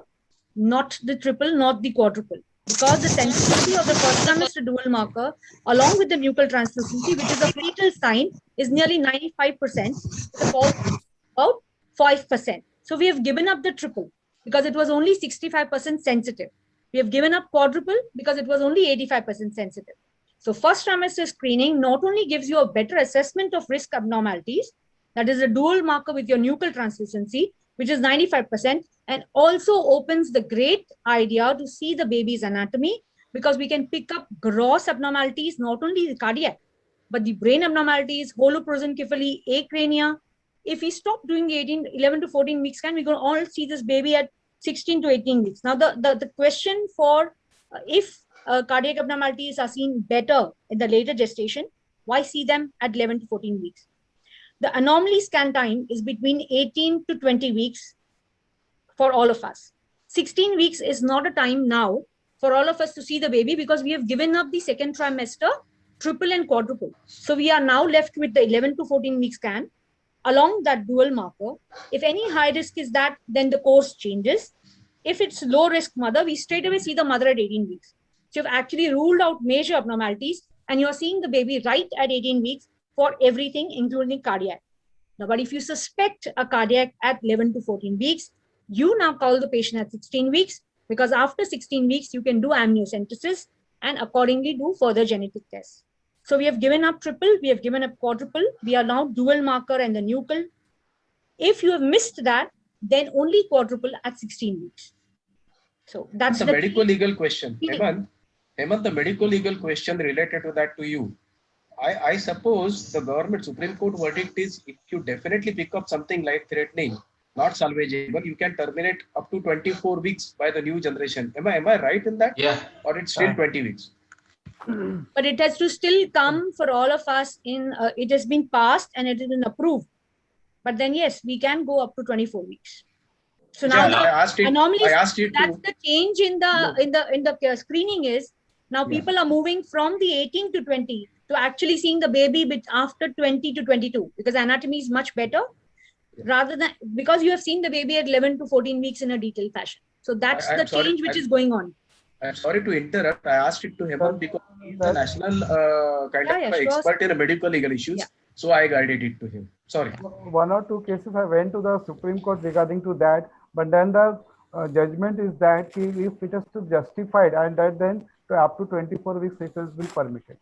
not the triple, not the quadruple. Because the sensitivity of the first trimester dual marker along with the nuchal translucency, which is a fetal sign, is nearly 95%, about 5%. So we have given up the triple because it was only 65% sensitive. We have given up quadruple because it was only 85% sensitive. So first trimester screening not only gives you a better assessment of risk abnormalities, that is a dual marker with your nuchal translucency, which is 95%, and also opens the great idea to see the baby's anatomy, because we can pick up gross abnormalities, not only the cardiac, but the brain abnormalities, holoprosencephaly, acrania. If we stop doing the 11 to 14 week scan, we can all see this baby at 16 to 18 weeks. Now, the question for if cardiac abnormalities are seen better in the later gestation, why see them at 11 to 14 weeks? The anomaly scan time is between 18 to 20 weeks for all of us. 16 weeks is not a time now for all of us to see the baby because we have given up the second trimester, triple and quadruple. So we are now left with the 11 to 14 week scan along that dual marker. If any high risk is that, then the course changes. If it's low risk mother, we straight away see the mother at 18 weeks. So you've actually ruled out major abnormalities and you're seeing the baby right at 18 weeks for everything, including cardiac. Now, but if you suspect a cardiac at 11 to 14 weeks, you now call the patient at 16 weeks, because after 16 weeks, you can do amniocentesis and accordingly do further genetic tests. So we have given up triple, we have given up quadruple, we are now dual marker and the nuchal. If you have missed that, then only quadruple at 16 weeks. So that's the medical legal question. Hemant, the medical legal question related to that to you. I suppose the government Supreme Court verdict is if you definitely pick up something life threatening, not salvageable, you can terminate up to 24 weeks by the new generation. Am I right in that? Yeah. Or it's still 20 weeks? But it has to still come for all of us in, it has been passed and it has been approved. But then yes, we can go up to 24 weeks. So now that's the change in the screening is now people are moving from the 18 to 20 to actually seeing the baby after 20 to 22 because anatomy is much better rather than because you have seen the baby at 11 to 14 weeks in a detailed fashion. So that's the change which is going on. I'm sorry to interrupt. I asked it to Hemant because he's the national expert in medical legal issues. So I guided it to him. Sorry. One or two cases I went to the Supreme Court regarding to that, but then the judgment is that if it is to justified, and that then up to 24 weeks it will be permitted.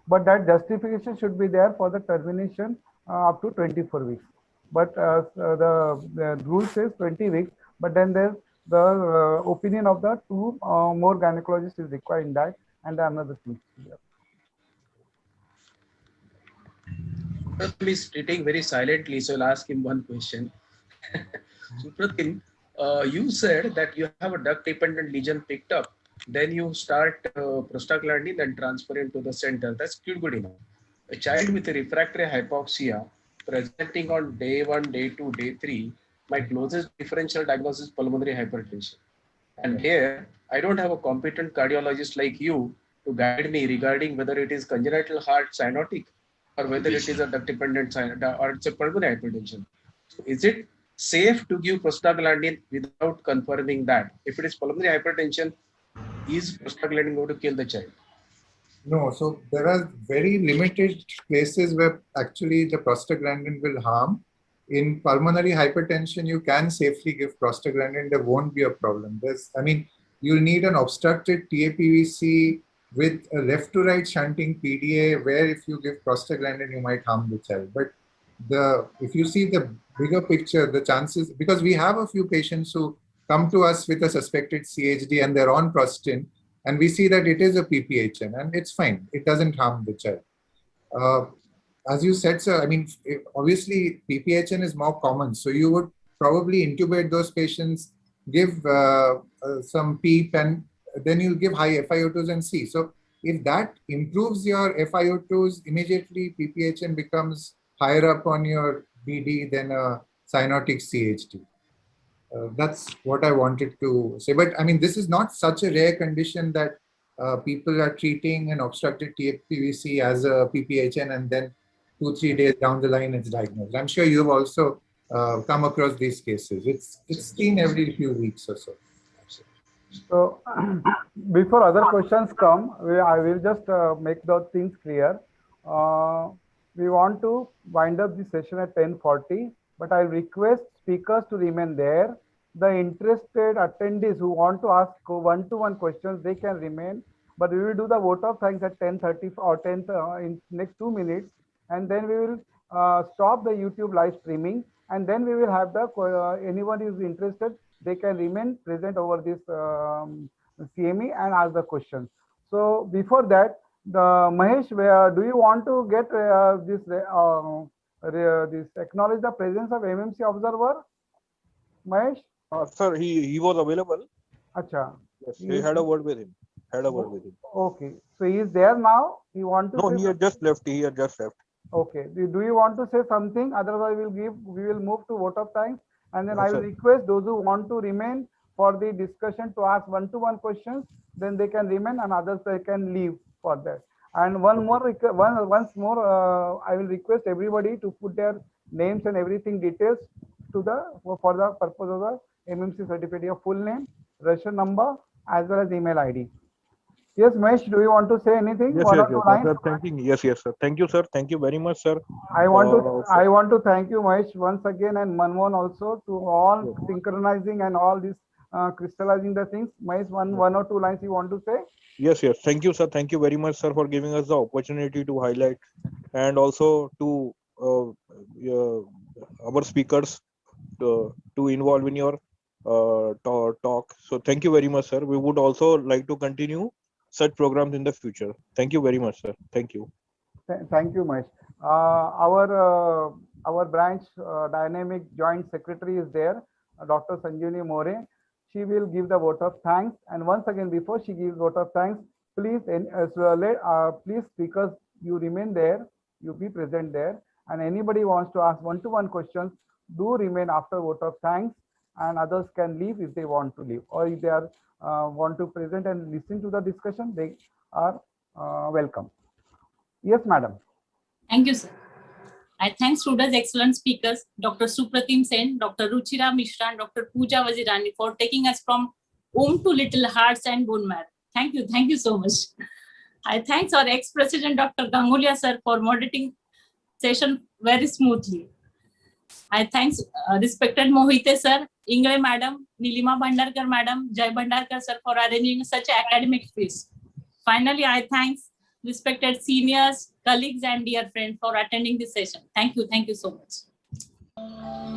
But that justification should be there for the termination up to 24 weeks. But the rule says 20 weeks, but then there's the opinion of the two more gynecologists is required in that, and another thing. Supratim is sitting very silently, so I'll ask him one question. Supratim, you said that you have a duct-dependent lesion picked up, then you start prostaglandin and transfer it to the center. That's good enough. A child with a refractory hypoxia presenting on day 1, day 2, day 3, my closest differential diagnosis is pulmonary hypertension. And here, I don't have a competent cardiologist like you to guide me regarding whether it is congenital heart cyanotic or whether it is a duct-dependent or it's a pulmonary hypertension. So is it safe to give prostaglandin without confirming that? If it is pulmonary hypertension, is prostaglandin going to kill the child? No, so there are very limited places where actually the prostaglandin will harm. In pulmonary hypertension, you can safely give prostaglandin. There won't be a problem. You'll need an obstructed TAPVC with a left to right shunting PDA, where if you give prostaglandin, you might harm the child. But if you see the bigger picture, the chances, because we have a few patients who come to us with a suspected CHD and they're on Prostin, and we see that it is a PPHN and it's fine. It doesn't harm the child. As you said, sir, obviously PPHN is more common. So you would probably intubate those patients, give some PEEP, and then you'll give high FiO2s and see. So if that improves your FiO2s, immediately PPHN becomes higher up on your BD than a cyanotic CHD. That's what I wanted to say. But this is not such a rare condition that people are treating an obstructed TAPVC as a PPHN and then 2-3 days down the line it's diagnosed. I'm sure you've also come across these cases. It's seen every few weeks or so. So before other questions come, I will just make those things clear. We want to wind up the session at 10:40, but I request speakers to remain there. The interested attendees who want to ask one-to-one questions, they can remain, but we will do the vote of thanks at 10:30 or 10 in next 2 minutes, and then we will stop the YouTube live streaming, and then we will have the anyone who is interested, they can remain present over this CME and ask the questions. So before that, Mahesh, do you want to get this acknowledge the presence of MMC observer? Mahesh? Sir, he was available. Acha. Yes, we had a word with him. Okay. So he is there now? You want to? No, he had just left. Okay. Do you want to say something? Otherwise, we will move to vote of thanks. And then Yes, I will sir. request those who want to remain for the discussion to ask one-to-one questions, then they can remain, and others they can leave for that. And once more, I will request everybody to put their names and everything details for the purpose of the MMC certificate, your full name, Russian number, as well as email ID. Yes, Mahesh, do you want to say anything? Yes, One yes, or two yes, lines? sir. Thank you. Yes, sir. Thank you, sir. Thank you very much, sir. I want to thank you, Mahesh, once again, and Manmohan also, to all synchronizing and all this crystallizing the things. Mahesh, one or two lines you want to say? Yes. Thank you, sir. Thank you very much, sir, for giving us the opportunity to highlight, and also to our speakers to involve in your talk. So thank you very much, sir. We would also like to continue such programs in the future. Thank you very much, sir. Thank you. Thank you, Mahesh. Our branch dynamic joint secretary is there, Dr. Sanjini More. She will give the vote of thanks. And once again, before she gives vote of thanks, please, please, speakers, you remain there, you be present there. And anybody wants to ask one-to-one questions, do remain after vote of thanks, and others can leave if they want to leave, or if they are want to present and listen to the discussion, they are welcome. Yes, madam. Thank you, sir. I thank Suda's excellent speakers, Dr. Supratim Sen, Dr. Ruchira Mishra, and Dr. Pooja Vazirani for taking us from womb to little hearts and bone marrow. Thank you so much. I thanks our ex-president Dr. Gangulia sir for moderating session very smoothly. I thanks respected Mohite sir, Ingle madam, Nilima Bhandarkar madam, Jai Bhandarkar sir for arranging such academic feast. Finally, I thanks respected seniors, colleagues and dear friends for attending this session. Thank you so much.